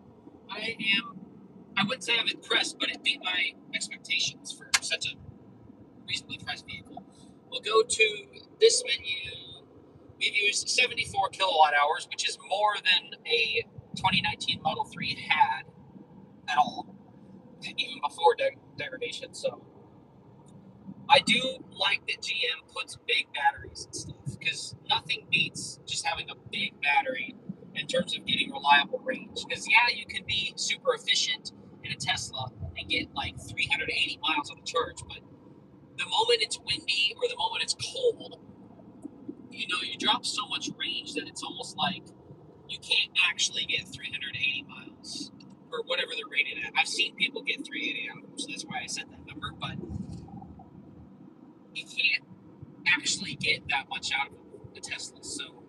I wouldn't say I'm impressed, but it beat my expectations for such a reasonably priced vehicle. We'll go to this menu. It used 74 kilowatt hours, which is more than a 2019 Model 3 had at all, even before degradation. So I do like that GM puts big batteries and stuff, because nothing beats just having a big battery in terms of getting reliable range. Because yeah, you can be super efficient in a Tesla and get like 380 miles on a charge, but the moment it's windy or the moment it's cold, you drop so much range that it's almost like you can't actually get 380 miles or whatever they're rated at. I've seen people get 380 out of them, so that's why I said that number, but you can't actually get that much out of the Tesla. So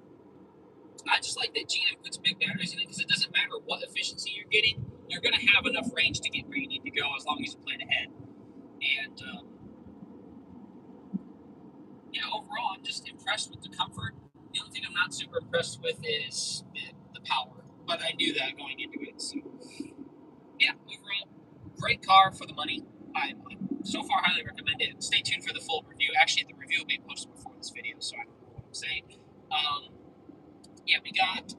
I just like that GM puts big batteries in it, because it doesn't matter what efficiency you're getting, you're going to have enough range to get where you need to go as long as you plan ahead. And yeah, overall, I'm just impressed with the comfort. The only thing I'm not super impressed with is the power, but I knew that going into it. So yeah, overall, great car for the money. I so far highly recommend it. Stay tuned for the full review. Actually, the review will be posted before this video, so I don't know what I'm saying. Yeah, we got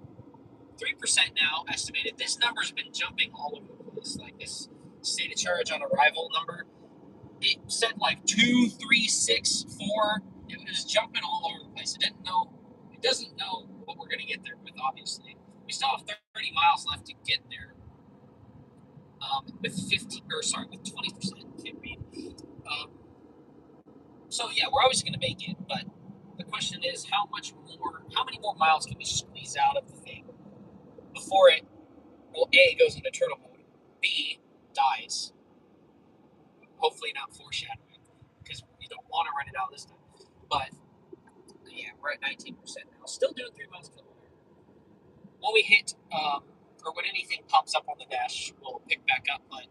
3% now estimated. This number's been jumping all over the place. Like this state of charge on arrival number, it said like 2, 3, 6, 4. It was jumping all over the place. It doesn't know what we're gonna get there with. Obviously, we still have 30 miles left to get there. With 20%. Can't read. So yeah, we're always gonna make it, but the question is, how many more miles can we squeeze out of the thing before it, well, A, goes into turtle mode, B, dies. Hopefully not foreshadowing, because we don't want to run it out this time. But yeah, we're at 19% now. Still doing 3 miles per hour. When we hit, or when anything pops up on the dash, we'll pick back up, but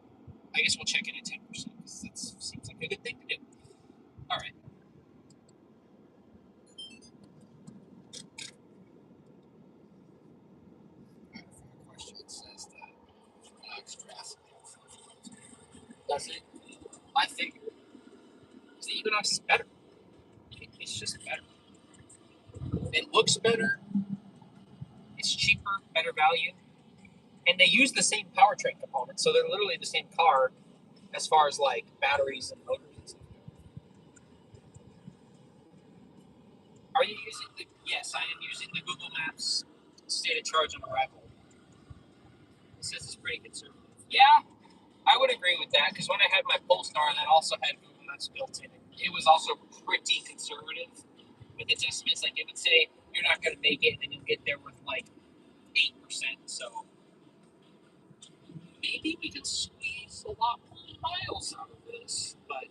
I guess we'll check in at 10%, because that seems like a good thing to do. All right. Question says that extra. Does it? I think the equinox is better. It's just better. It looks better. It's cheaper, better value, and they use the same powertrain components, so they're literally the same car as far as like batteries and motors and stuff. Are you using the? Yes, I am using the Google Maps state of charge on arrival. It says it's pretty conservative. Yeah, I would agree with that, because when I had my Polestar, that also had Google Maps built in, it was also pretty conservative with its estimates. Like it would say you're not going to make it, and then you'll get there with like 8%. So maybe we can squeeze a lot more miles out of this, but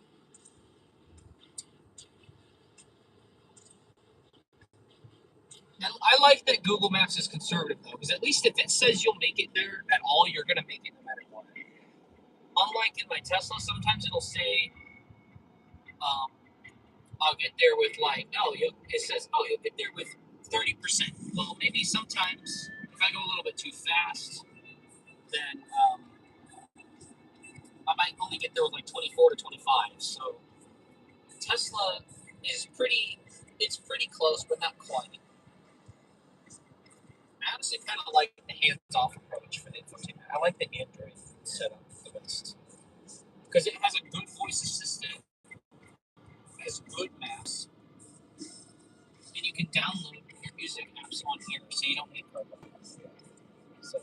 I like that Google Maps is conservative though, because at least if it says you'll make it there at all, you're going to make it no matter what. Unlike in my Tesla, sometimes it'll say, I'll get there with like, it says, you'll get there with 30%. Well, maybe sometimes if I go a little bit too fast, then I might only get there with like 24 to 25. So Tesla is it's pretty close, but not quite. I honestly kind of like the hands-off approach for the infotainment. I like the Android setup the best, because it has a good voice assistant, it has good maps, and you can download your music apps on here, so you don't need program. So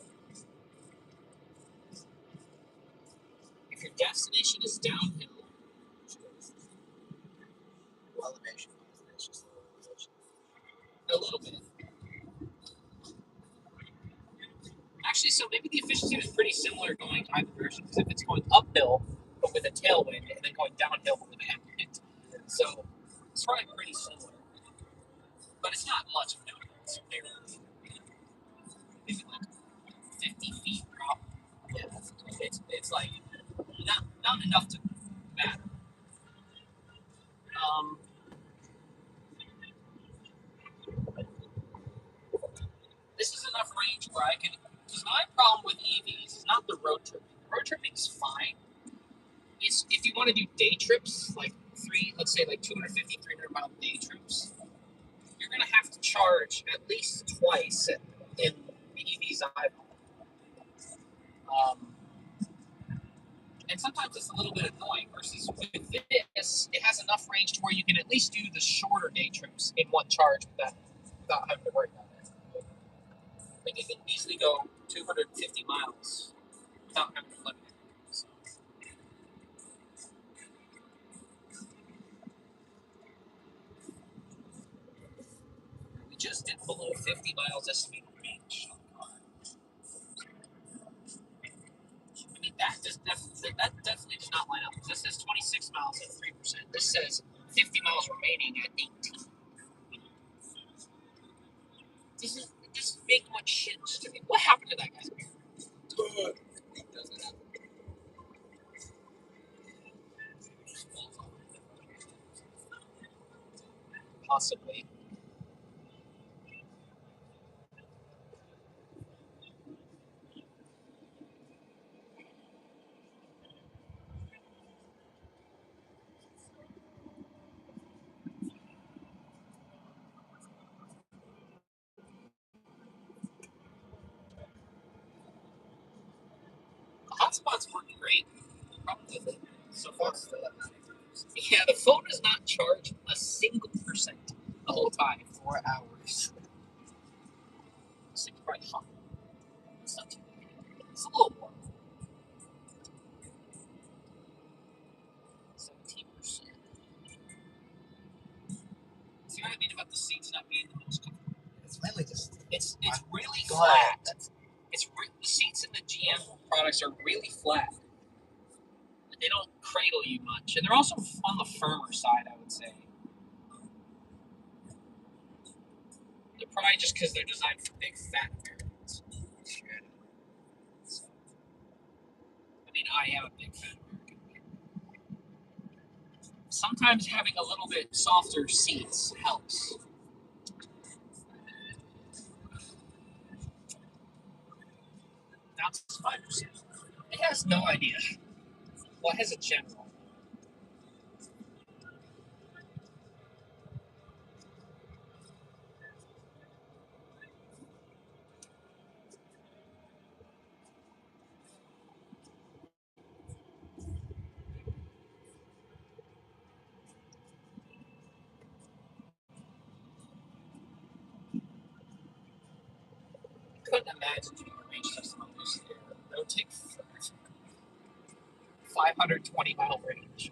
if your destination is downhill, Elevation. It's just elevation. a little bit. Actually, so maybe the efficiency is pretty similar going either direction, because if it's going uphill but with a tailwind, and then going downhill but with a headwind, so it's probably pretty similar. But it's not much of a downhill. It's barely, maybe like 50 feet drop. Yeah, it's like not enough to matter. This is enough range where I can. Because my problem with EVs is not the road tripping. The road tripping is fine. It's if you want to do day trips, like let's say like 250, 300 mile day trips, you're gonna have to charge at least twice in the EVs I've and sometimes it's a little bit annoying versus with this, it has enough range to where you can at least do the shorter day trips in one charge without having to worry about it. Like you can easily go 250 miles without having to plug it in. So. We just did below 50 miles estimated range. I mean, that definitely does not line up. This says 26 miles at 3%. This says 50 miles remaining at 18. This is making much sense to me. What happened to that guy's beard? He doesn't have possibly. The hotspot's working great. Probably so far. Yeah, the phone does not charge a single percent the whole time. 4 hours. This thing's probably hot. It's not too bad. It's a little warm. 17%. See what I mean about the seats not being the most comfortable? It's mainly just. It's really glad. flat. The seats in the GM products are really flat. They don't cradle you much, and they're also on the firmer side, I would say. They're probably just because they're designed for big fat Americans. So, I mean, I am a big fat American. Sometimes having a little bit softer seats helps. That's 5%. It has no idea. Well, it has a general. Couldn't imagine doing a range test on this here. That would take 520-mile range.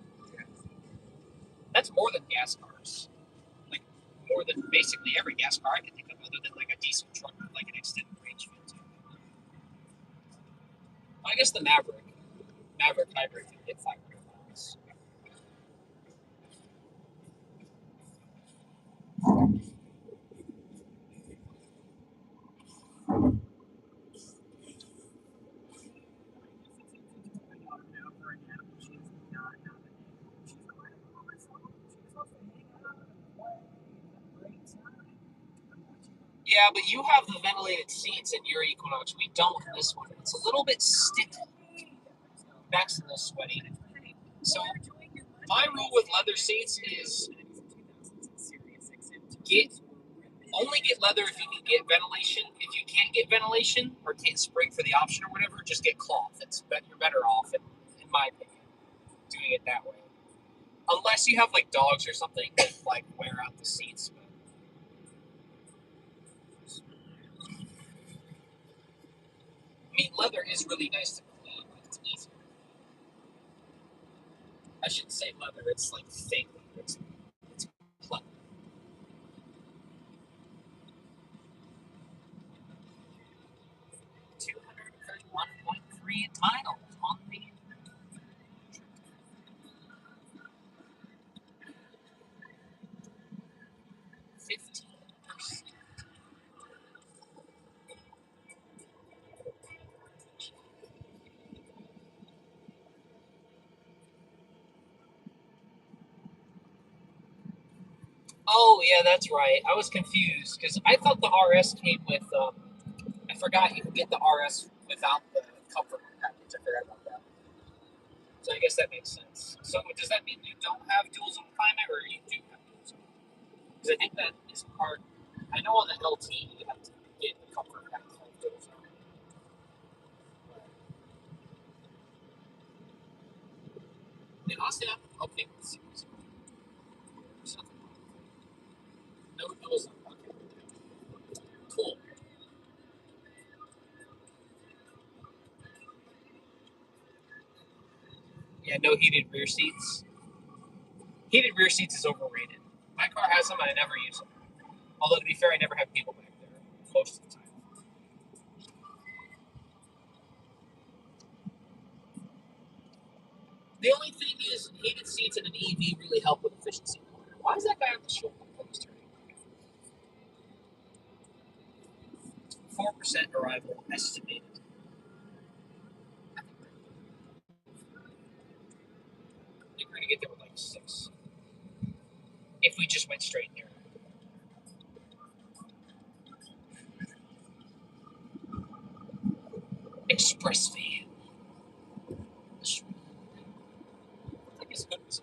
That's more than gas cars. Like, more than basically every gas car I can think of, other than like a diesel truck with like an extended range fit. I guess the Maverick hybrid can hit 500 miles. Yeah, but you have the ventilated seats in your Equinox. We don't in this one. It's a little bit sticky. Max a little sweaty. So my rule with leather seats is only get leather if you can get ventilation. If you can't get ventilation or can't spring for the option or whatever, just get cloth. You're better off, in my opinion, doing it that way. Unless you have like dogs or something that like wear out the seats. I mean, leather is really nice to clean. It's easy. I shouldn't say leather. It's like fake leather. It's pleasant. 231.3 miles on the 15%. Oh yeah, that's right. I was confused because I thought the RS came with. I forgot you can get the RS without the comfort package. I forgot about that. So I guess that makes sense. So does that mean you don't have dual zone climate, or you do have dual zone? Because I think that is part. I know on the LT you have to get the comfort pack. The Austin, okay, let's see. No nose. Okay, cool. Yeah, no heated rear seats. Heated rear seats is overrated. My car has them, and I never use them. Although to be fair, I never have people back there most of the time. The only thing is, heated seats in an EV really help with efficiency. Why is that guy on the shoulder poster? 4% arrival estimated. I think we're gonna get there with like 6. If we just went straight there. Express van. I guess it was.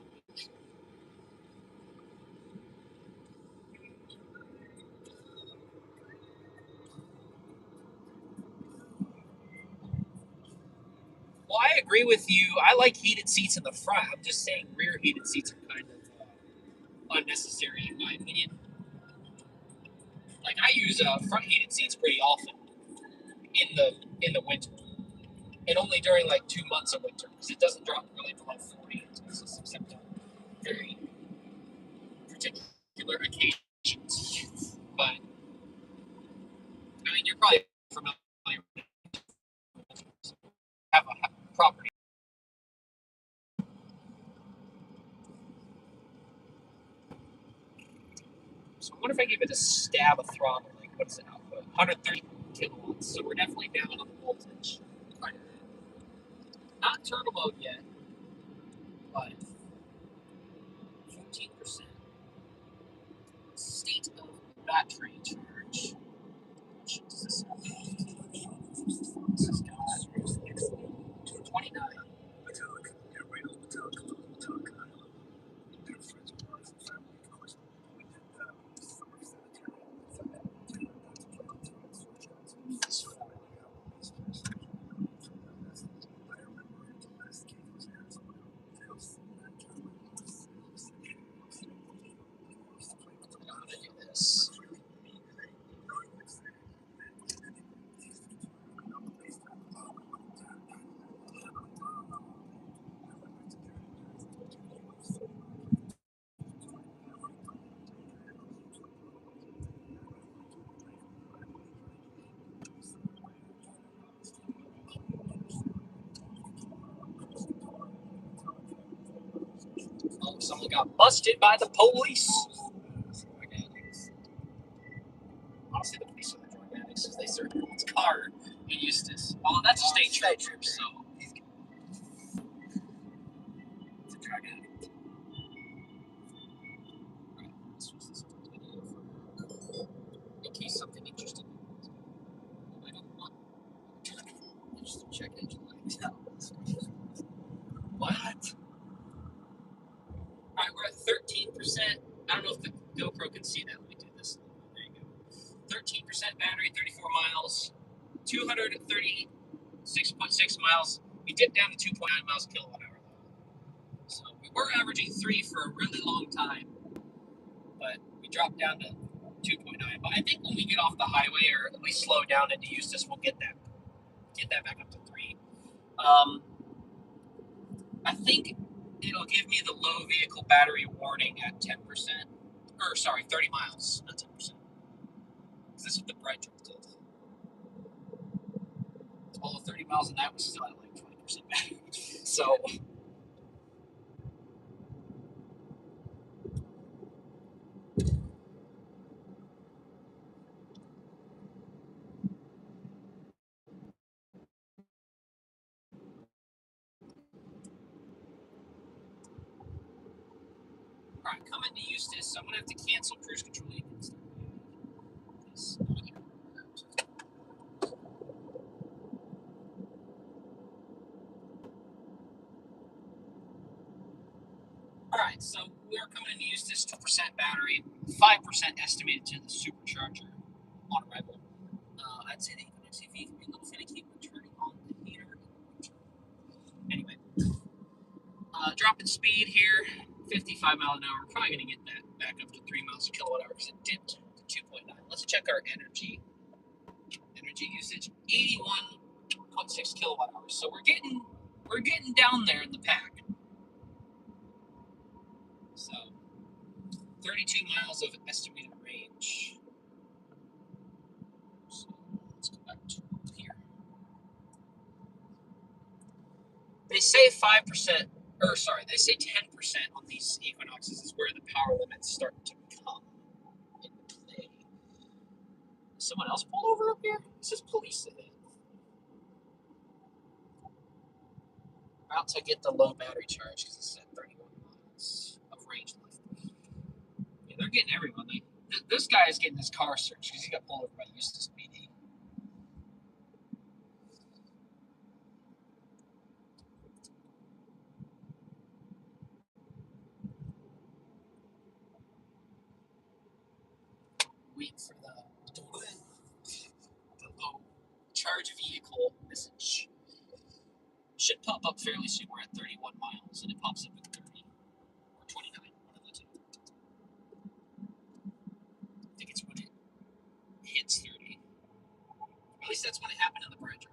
Well, I agree with you. I like heated seats in the front. I'm just saying rear heated seats are kind of unnecessary in my opinion. Like I use front heated seats pretty often in the winter, and only during like 2 months of winter because it doesn't drop really below 40 except on very particular occasions. But I mean, you're probably familiar with have a property. So what if I give it a stab of throttle? Like what is it output? 130 kilowatts. So we're definitely down on the voltage. Not turbo mode yet, but 14% state of battery charge. Does this have? This is 29. I'm gonna do this. Oh, someone got busted by the police. Honestly, the police are the drug addicts because they searched his car in Eustis. Well, that's a state trooper, so. It's a drug addict. Right, this was this video for in case something interesting. I don't want just to check engine lights. What? Alright, we're at 13%. I don't know if the GoPro can see that. Let me do this. There you go. 13% battery, 34 miles, 236.6 miles. We dipped down to 2.9 miles kilowatt hour. So we were averaging 3 for a really long time, but we dropped down to 2.9. But I think when we get off the highway, or at least slow down into Eustis, we'll get that back up to 3. I think it'll give me the low vehicle battery warning at 10%. Or, sorry, 30 miles, not 10%. Because this is what the bright truck did. Although 30 miles and that was still at like 20% battery. So, alright, coming to Eustis, so I'm going to have to cancel cruise control. Alright, so we are coming to use this 2% battery, 5% estimated to the supercharger on arrival. I'd say the Equinox EV can be a little finicky when turning on the heater. Anyway, dropping speed here, 55 miles an hour. We're probably going to get that back up to 3 miles a kilowatt hour because it dipped to 2.9. Let's check our energy usage, 81.6 kilowatt hours. So we're getting down there in the pack. So 32 miles of estimated range. So let's go back to here. They say 5%, or sorry, they say 10% on these Equinoxes is where the power limits start to come into play. Someone else pulled over up here? It says police in it. About to get the low battery charge because it's at 31 miles of range left. Yeah, they're getting everyone. This guy is getting his car searched because he got pulled over by Eustace PD. Wait for the low charge vehicle message. Should pop up fairly soon. We're at 31 miles and it pops up at 30 or 29, one of the two. I think it's when it hits 30. At least that's when it happened in the bridge.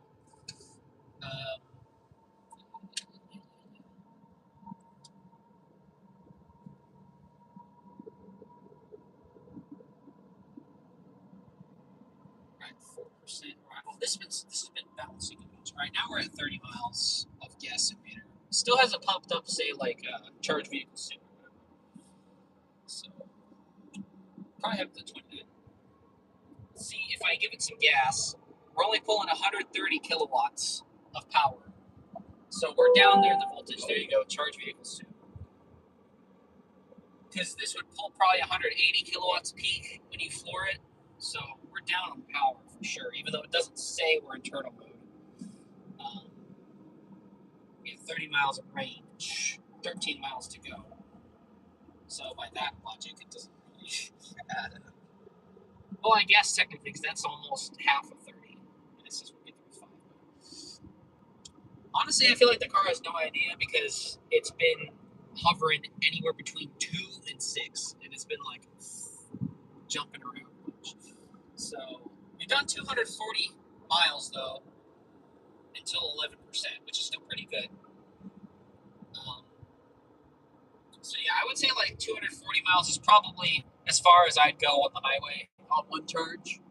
Right, 4%. Right. Well, this has been bouncing a bit. Right now we're at 30 miles of gas emitter. Still hasn't popped up, say, like charge vehicle soon or whatever. So probably have the 29. See if I give it some gas. We're only pulling 130 kilowatts of power. So we're down there in the voltage. There you go. Charge vehicle soon. Because this would pull probably 180 kilowatts peak when you floor it. So we're down on power for sure, even though it doesn't say we're in turtle mode. We have 30 miles of range, 13 miles to go. So by that logic, it doesn't really add up. Well, I guess technically, because that's almost half of 30. And this is we get through 5. Honestly, I feel like the car has no idea because it's been hovering anywhere between 2 and 6, and it's been like jumping around a bunch. So we've done 240 miles though until 11%, which is still pretty good. So yeah, I would say like 240 miles is probably as far as I'd go on the highway on one charge.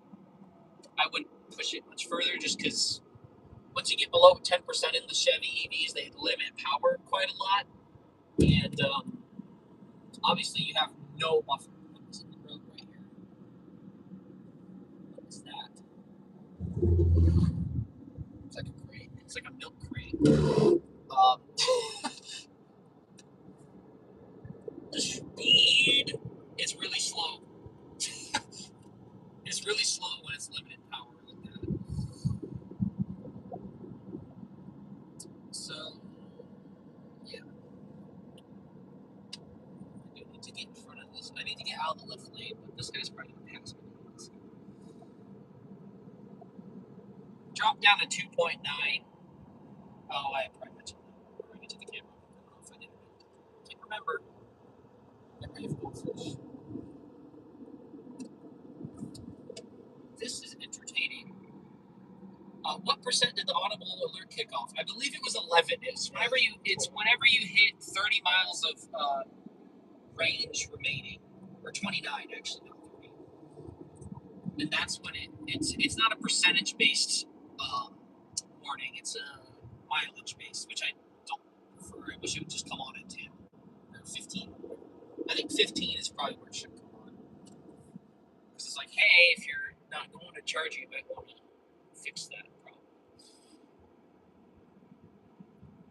I wouldn't push it much further just because once you get below 10% in the Chevy EVs, they limit power quite a lot. And obviously you have no buffer. What's in the road right here? What is that? It's like a crate. It's like a milk crate. The speed is really slow. It's really slow when it's limited power like that. So, yeah. I do need to get in front of this. I need to get out of the left lane, but this guy's probably going to pass me. Drop down to 2.9. Oh, I probably mentioned that already to the camera. I don't know if I did or not. Can't remember. Memory of goldfish. This is entertaining. What percent did the audible alert kick off? I believe it was 11. It's whenever you hit 30 miles of range remaining, or 29 actually, not 30. And that's when it's not a percentage based warning. It's a mileage based, which I don't prefer. I wish it would just come on at 10 or 15. I think 15 is probably where it should come on. Because it's like, hey, if you're not going to charge, you might want to fix that problem.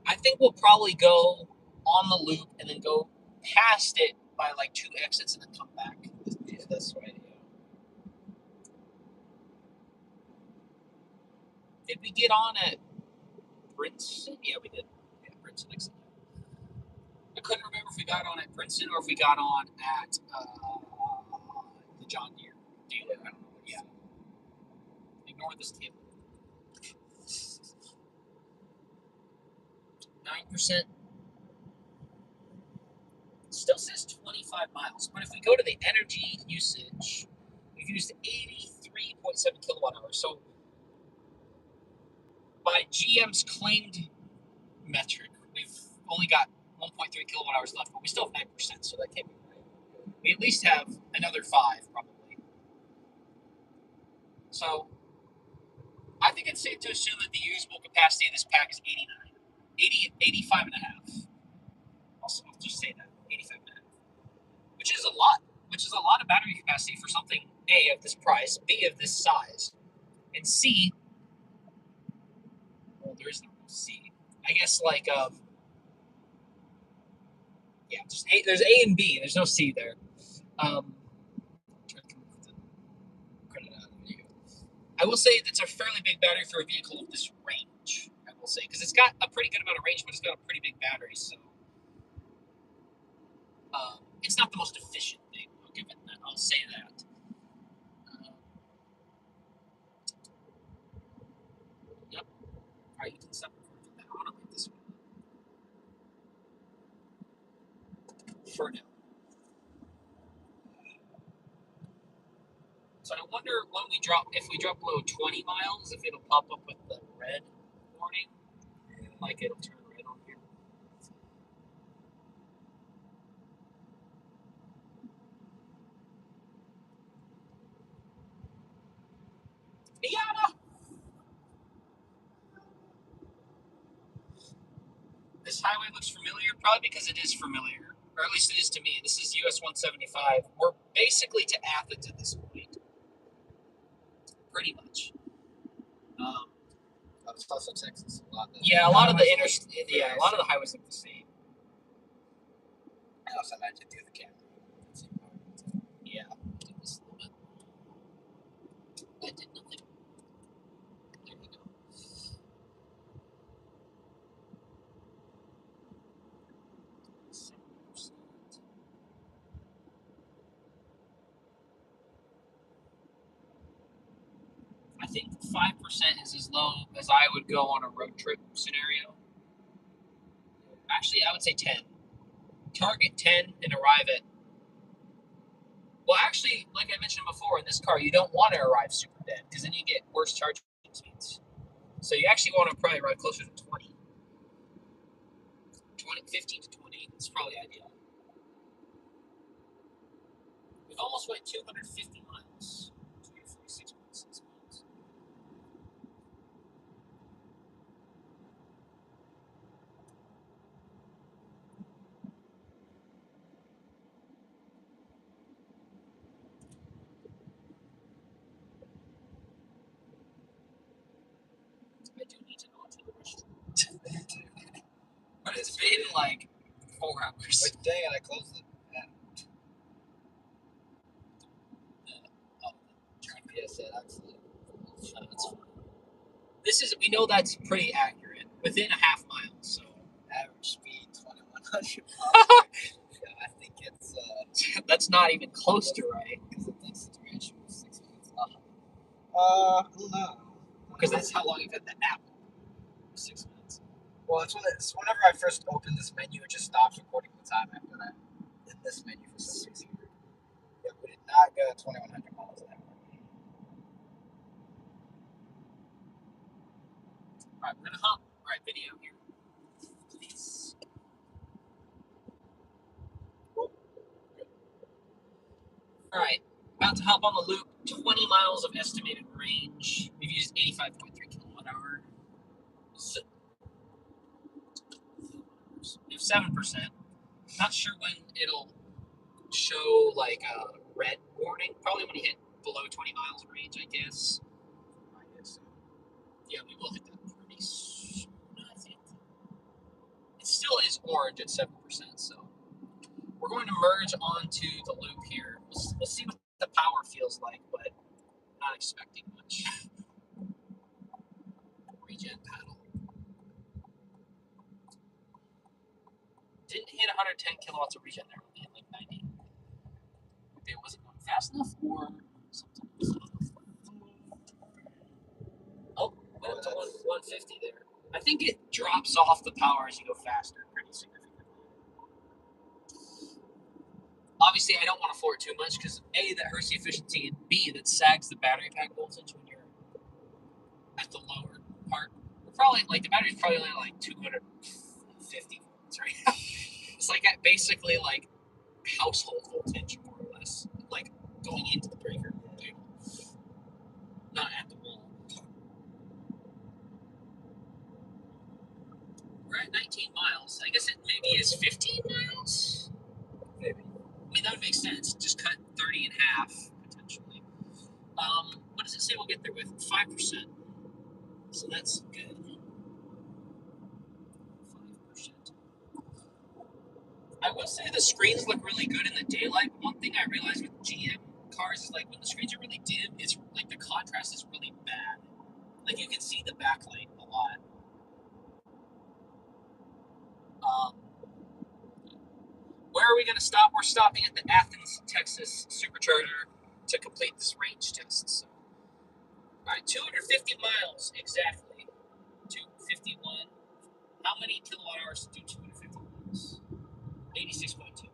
I think we'll probably go on the loop and then go past it by like 2 exits and then come back. Yeah, that's right. Yeah. Did we get on at Brinson? Yeah, we did. Yeah, Brinson exit. I couldn't remember if we got got on at Princeton or if we got on at the John Deere dealer. I don't know. Yeah. Ignore this table. 9%. Still says 25 miles, but if we go to the energy usage, we've used 83.7 kilowatt hours. So by GM's claimed metric, we've only got 1.3 kilowatt hours left, but we still have 9%, so that can't be right. We at least have another 5, probably. So I think it's safe to assume that the usable capacity of this pack is 85 and a half. I'll just say that, 85 and a half. Which is a lot of battery capacity for something, A, of this price, B, of this size, and C, well, there is no C. I guess, like, yeah, just A, there's A and B, there's no C there. Try to come up with the credit out of the video. I will say it's a fairly big battery for a vehicle of this range, I will say, because it's got a pretty good amount of range, but it's got a pretty big battery, so it's not the most efficient thing. I'll give it that. I'll say that. Yep. All right, you can stop recording that. I want to leave this one for now. So I wonder when if we drop below 20 miles, if it'll pop up with the red warning, like it'll turn red on here. Miata! This highway looks familiar, probably because it is familiar, or at least it is to me. This is US 175. We're basically to Athens at this point, pretty much. It's also Texas. A lot of a lot of the highways look the same. I also imagine do the camera. Yeah, do this a little bit. I did nothing. There we go. I think 5% is as low as I would go on a road trip scenario. Actually, I would say 10. Target 10 and arrive at. Well, actually, like I mentioned before, in this car, you don't want to arrive super dead because then you get worse charging speeds. So you actually want to probably arrive closer to 20. 15 to 20 is probably ideal. We've almost went 250 miles. 246 miles. I do need to go to the restroom. But it's been like 4 hours. Wait, dang it, I closed it. GPS said absolutely. That's fine. We know that's pretty accurate. Within a half mile, so. Average speed 2,100 miles. Yeah, I think it's That's not even close to right. because it thinks the duration was 6 minutes. I don't know. Because that's how long you've had the app. 6 minutes. Well, it's whenever I first opened this menu, it just stops recording the time after that. In this menu for some reason. Yeah, we did not go 2,100 miles an hour. Alright, we're gonna hop. Alright, video here. Please. Alright, about to hop on the loop. 20 miles of estimated range. We've used 85.3 kilowatt hour. So, we have 7%. Not sure when it'll show like a red warning. Probably when you hit below 20 miles of range, I guess. Yeah, we will hit that pretty soon, I think. It still is orange at 7%, so we're going to merge onto the loop here. We'll see what the power feels like, but not expecting much. Regen paddle. didn't hit 110 kilowatts of regen there. It hit like 90. It wasn't going fast enough or something. Oh, went up to 150 there. I think it drops off the power as you go faster pretty significantly. Obviously, I don't want to floor it too much because A, that hurts the efficiency, and B, that sags the battery pack voltage when you're at the lower part. We're probably, like, the battery's probably only like 250 volts right now. It's like at basically like household voltage, more or less, like going into the breaker, not at the wall. We're at 19 miles. I guess it maybe is 15 miles. Maybe. I mean, that would make sense. Just cut 30 in half potentially. What does it say we'll get there with? 5%. So that's good. 5%. I would say the screens look really good in the daylight. One thing I realized with GM cars is like when the screens are really dim, it's like the contrast is really bad. Like you can see the backlight a lot. Where are we going to stop? We're stopping at the Athens, Texas supercharger to complete this range test. So, all right, 250 miles exactly. 251. How many kilowatt hours do 250 miles? 86.2.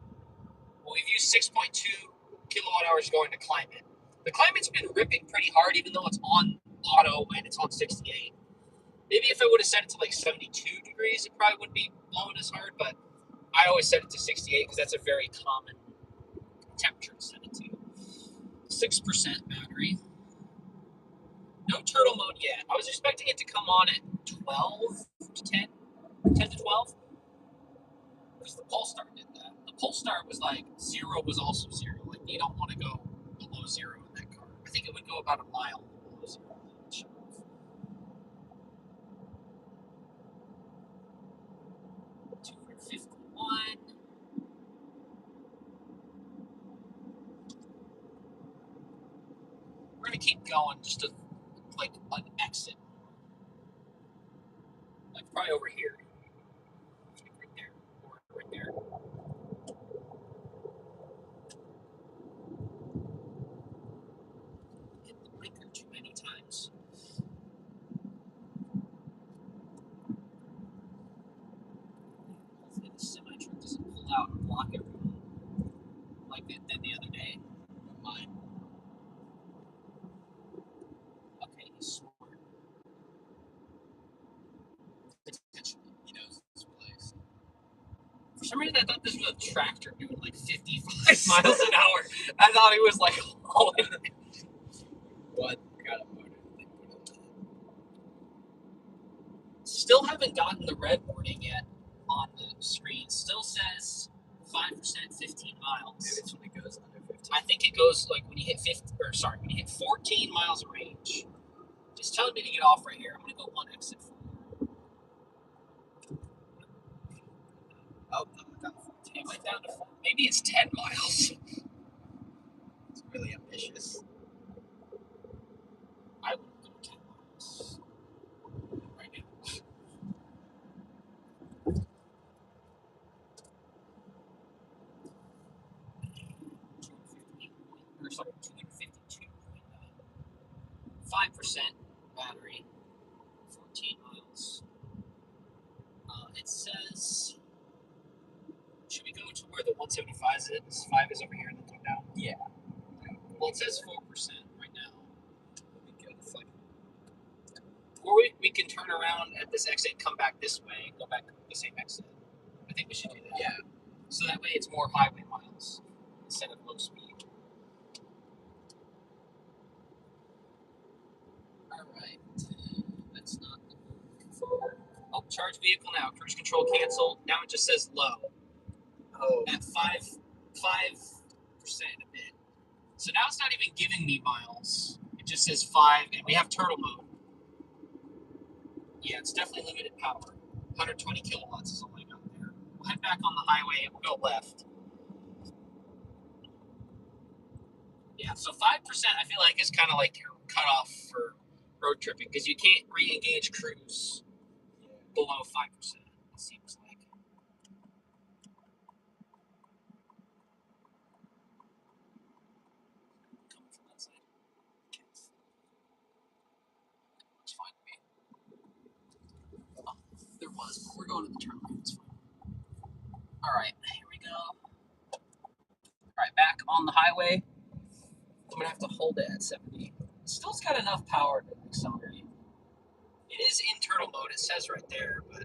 Well, we've used 6.2 kilowatt hours going to climate. The climate's been ripping pretty hard, even though it's on auto and it's on 68. Maybe if I would have set it to like 72 degrees, it probably wouldn't be blowing as hard, but I always set it to 68 because that's a very common temperature to set it to. 6% battery. No turtle mode yet. I was expecting it to come on at 12 to 10, 10 to 12. Because the Polestar did that. The Polestar was like, 0 was also 0. Like, you don't want to go below 0 in that car. I think it would go about a mile below 0. 251. We're going to keep going just to, like, an exit. Like, probably over here. Right there. Or right there. Hit the blinker too many times. Hopefully the semi-truck doesn't pull out and block everyone like it did the other day. Mine. Okay, he's smart. Potentially. He knows his place. For some reason, I thought this was a tractor doing like 55 miles an hour. I thought he was like hauling it. What kind of motor did they put on that? Still haven't gotten the red warning yet on the screen. Still says 5%, 15 miles. Maybe it's when it goes under 15. I think it goes like when you hit 14 miles of range. Just telling me to get off right here. I'm gonna go one exit forward. Oh, no, it went down to 14. It went down to 4. Maybe it's 10 miles. It's really ambitious. I wouldn't go 10 miles right now. Or sorry, 252.9. 5% battery, 14 miles. It says, should we go to where the 175 is? 5 is over here and then come down? Yeah. Well, it says 4% right now. That'd be good. It's like, Or we can turn around at this exit and come back this way and go back the same exit. I think we should do that. yeah. So that way it's more highway miles instead of low speed. Alright. That's not the move. Oh, charge vehicle now. Cruise control canceled. Now it just says low. Oh. At 5% a bit. So now it's not even giving me miles. It just says 5, and we have turtle mode. Yeah, it's definitely limited power. 120 kilowatts is all I got there. We'll head back on the highway and we'll go left. Yeah, so 5% I feel like is kind of like your cutoff for road tripping because you can't re-engage cruise below 5%, it seems like. was, but we're going to the turn lane. It's fine. All right, here we go. All right, back on the highway. I'm gonna have to hold it at 70. Still's got enough power to accelerate. It is internal mode. It says right there, but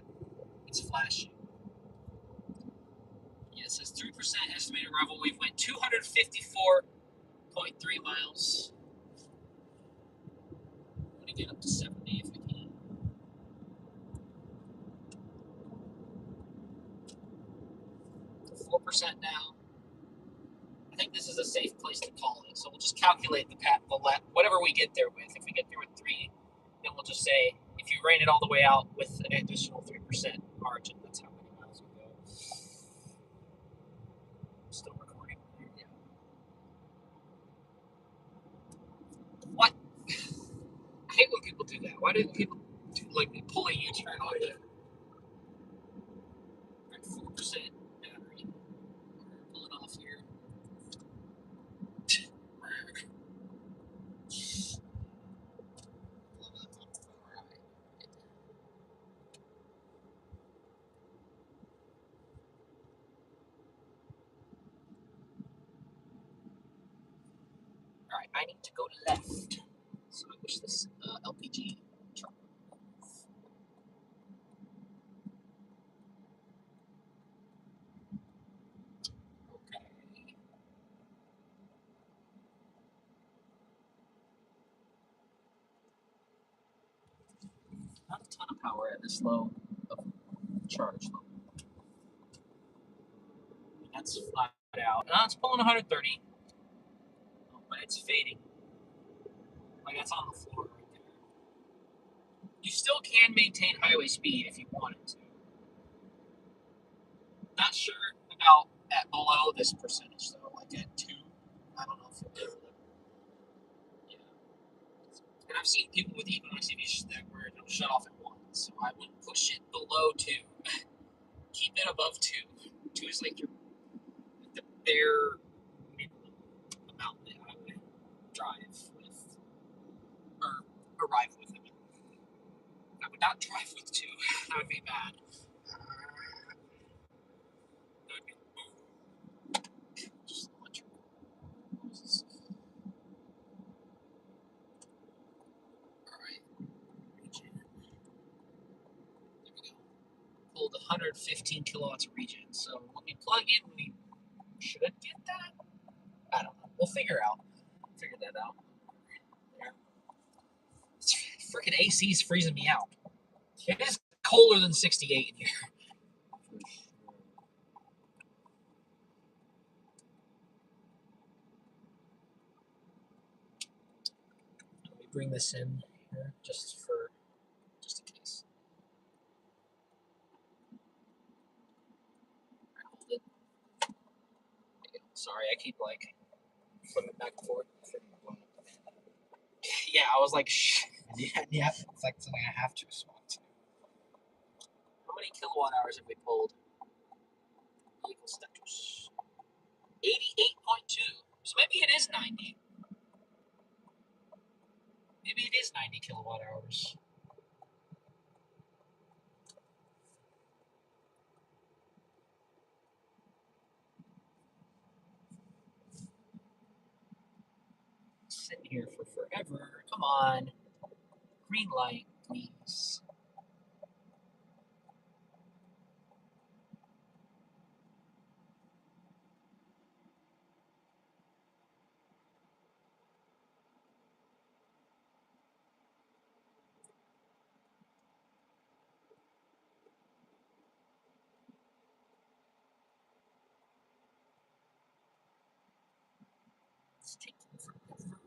it's flashing. Yeah, it says 3% estimated arrival. We've went 254.3 miles. I'm gonna get up to 70 if we can. 4% now. I think this is a safe place to call it. So we'll just calculate the whatever we get there with. If we get there with 3, then we'll just say if you rain it all the way out with an additional 3% margin, that's how many miles we go. Still recording. Yeah. What? I hate when people do that. Why do people do like pull a U-turn on it? 4% battery. Pull it off here. All right, I need to go left. So I wish this LPG truck. Okay. Not a ton of power at this low of charge level. That's flat out. It's pulling 130, but it's fading. Like that's on the floor right there. You still can maintain highway speed if you wanted to. Not sure about at below this percentage though, like at 2. I don't know if it'll ever. Yeah. And I've seen people with equinox EVs that where it'll shut off at 1, so I wouldn't push it below 2. Keep it above 2. 2 is like the bare minimum amount that I would drive with, or arrive with. I would not drive with 2. That would be bad. That would be just electric noises. Alright. Regen. There we go. Pulled 115 kilowatts of regen. So when we plug in, we should get that? I don't know. We'll figure that out. There. Freaking AC's freezing me out. It is colder than 68 in here. Let me bring this in here just in case. Hold it. Sorry, I keep like flipping back and forth. Yeah, I was like, shh. Yeah, it's like something I have to respond to. How many kilowatt hours have we pulled? Vehicle status. 88.2. So maybe it is 90. Maybe it is 90 kilowatt hours. Sitting here for forever. Come on. Green light, please. It's taking forever.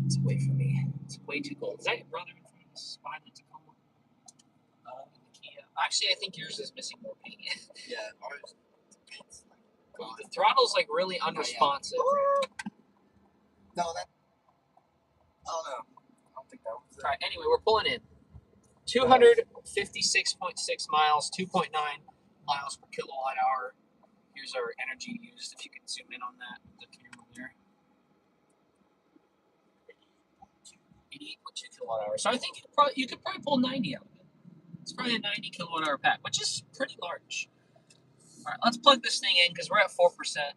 It's away from me. It's way too cold. Is that your brother in front of us? Behind the Tacoma? The Kia. Actually, I think yours is missing more paint. Yeah, ours. It's like gone. The throttle's like really unresponsive. No, that. Oh no, I don't think that was it. All right. Anyway, we're pulling in 256.6 miles, 2.9 miles per kilowatt hour. Here's our energy used. If you can zoom in on that, the camera there. 88.2 kilowatt hours. So I think you could probably pull 90 out of it. It's probably a 90 kilowatt hour pack, which is pretty large. All right, let's plug this thing in because we're at 4%. And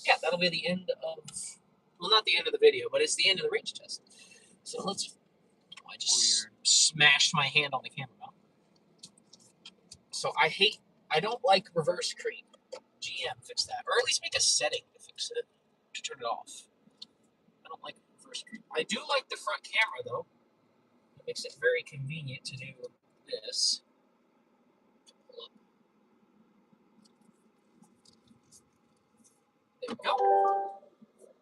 yeah, that'll be the end of, well, not the end of the video, but it's the end of the range test. So let's, I just smashed my hand on the camera. So I don't like reverse creep. GM, fix that. Or at least make a setting to fix it, to turn it off. I don't like reverse creep. I do like the front camera, though. It makes it very convenient to do this. Pull up. There we go.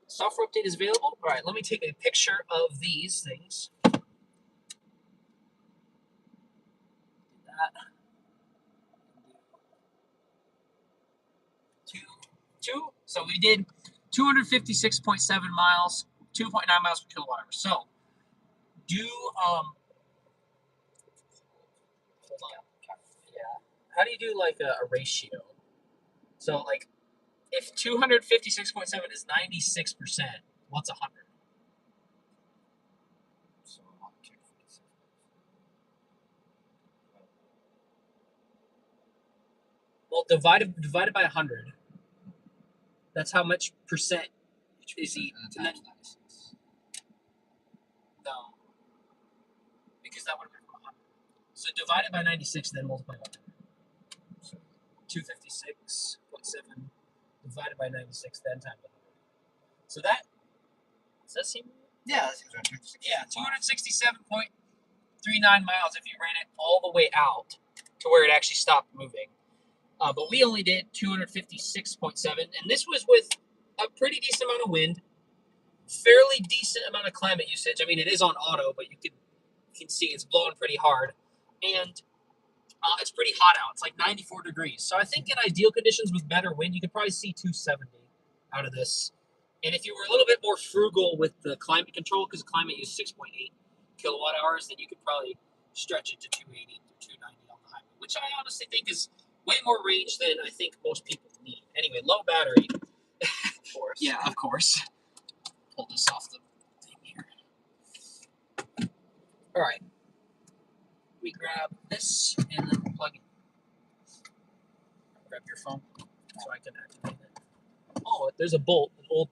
Software update is available. All right, let me take a picture of these things. Do that. Two. So we did 256.7 miles, 2.9 miles per kilowatt hour. So do hold on. Yeah. How do you do like a ratio? So like if 256.7 is 96%, what's 100? So well, divided by 100. That's how much percent is he? No, because that would have been 100. So divided by 96, then multiply by 100. So 256.7 divided by 96, then times 100. So does that seem? Yeah, that seems right. Yeah, 267.39 miles if you ran it all the way out to where it actually stopped moving. But we only did 256.7, and this was with a pretty decent amount of wind, fairly decent amount of climate usage. I mean, it is on auto, but you can see it's blowing pretty hard, and it's pretty hot out. It's like 94 degrees. So I think in ideal conditions with better wind, you could probably see 270 out of this. And if you were a little bit more frugal with the climate control, because climate used 6.8 kilowatt hours, then you could probably stretch it to 280 to 290 on the highway, which I honestly think is way more range than I think most people need. Anyway, low battery. Of course. Yeah, of course. Pull this off the thing here. All right. We grab this and then we'll plug it. Grab your phone so I can activate it. Oh, there's a bolt, an old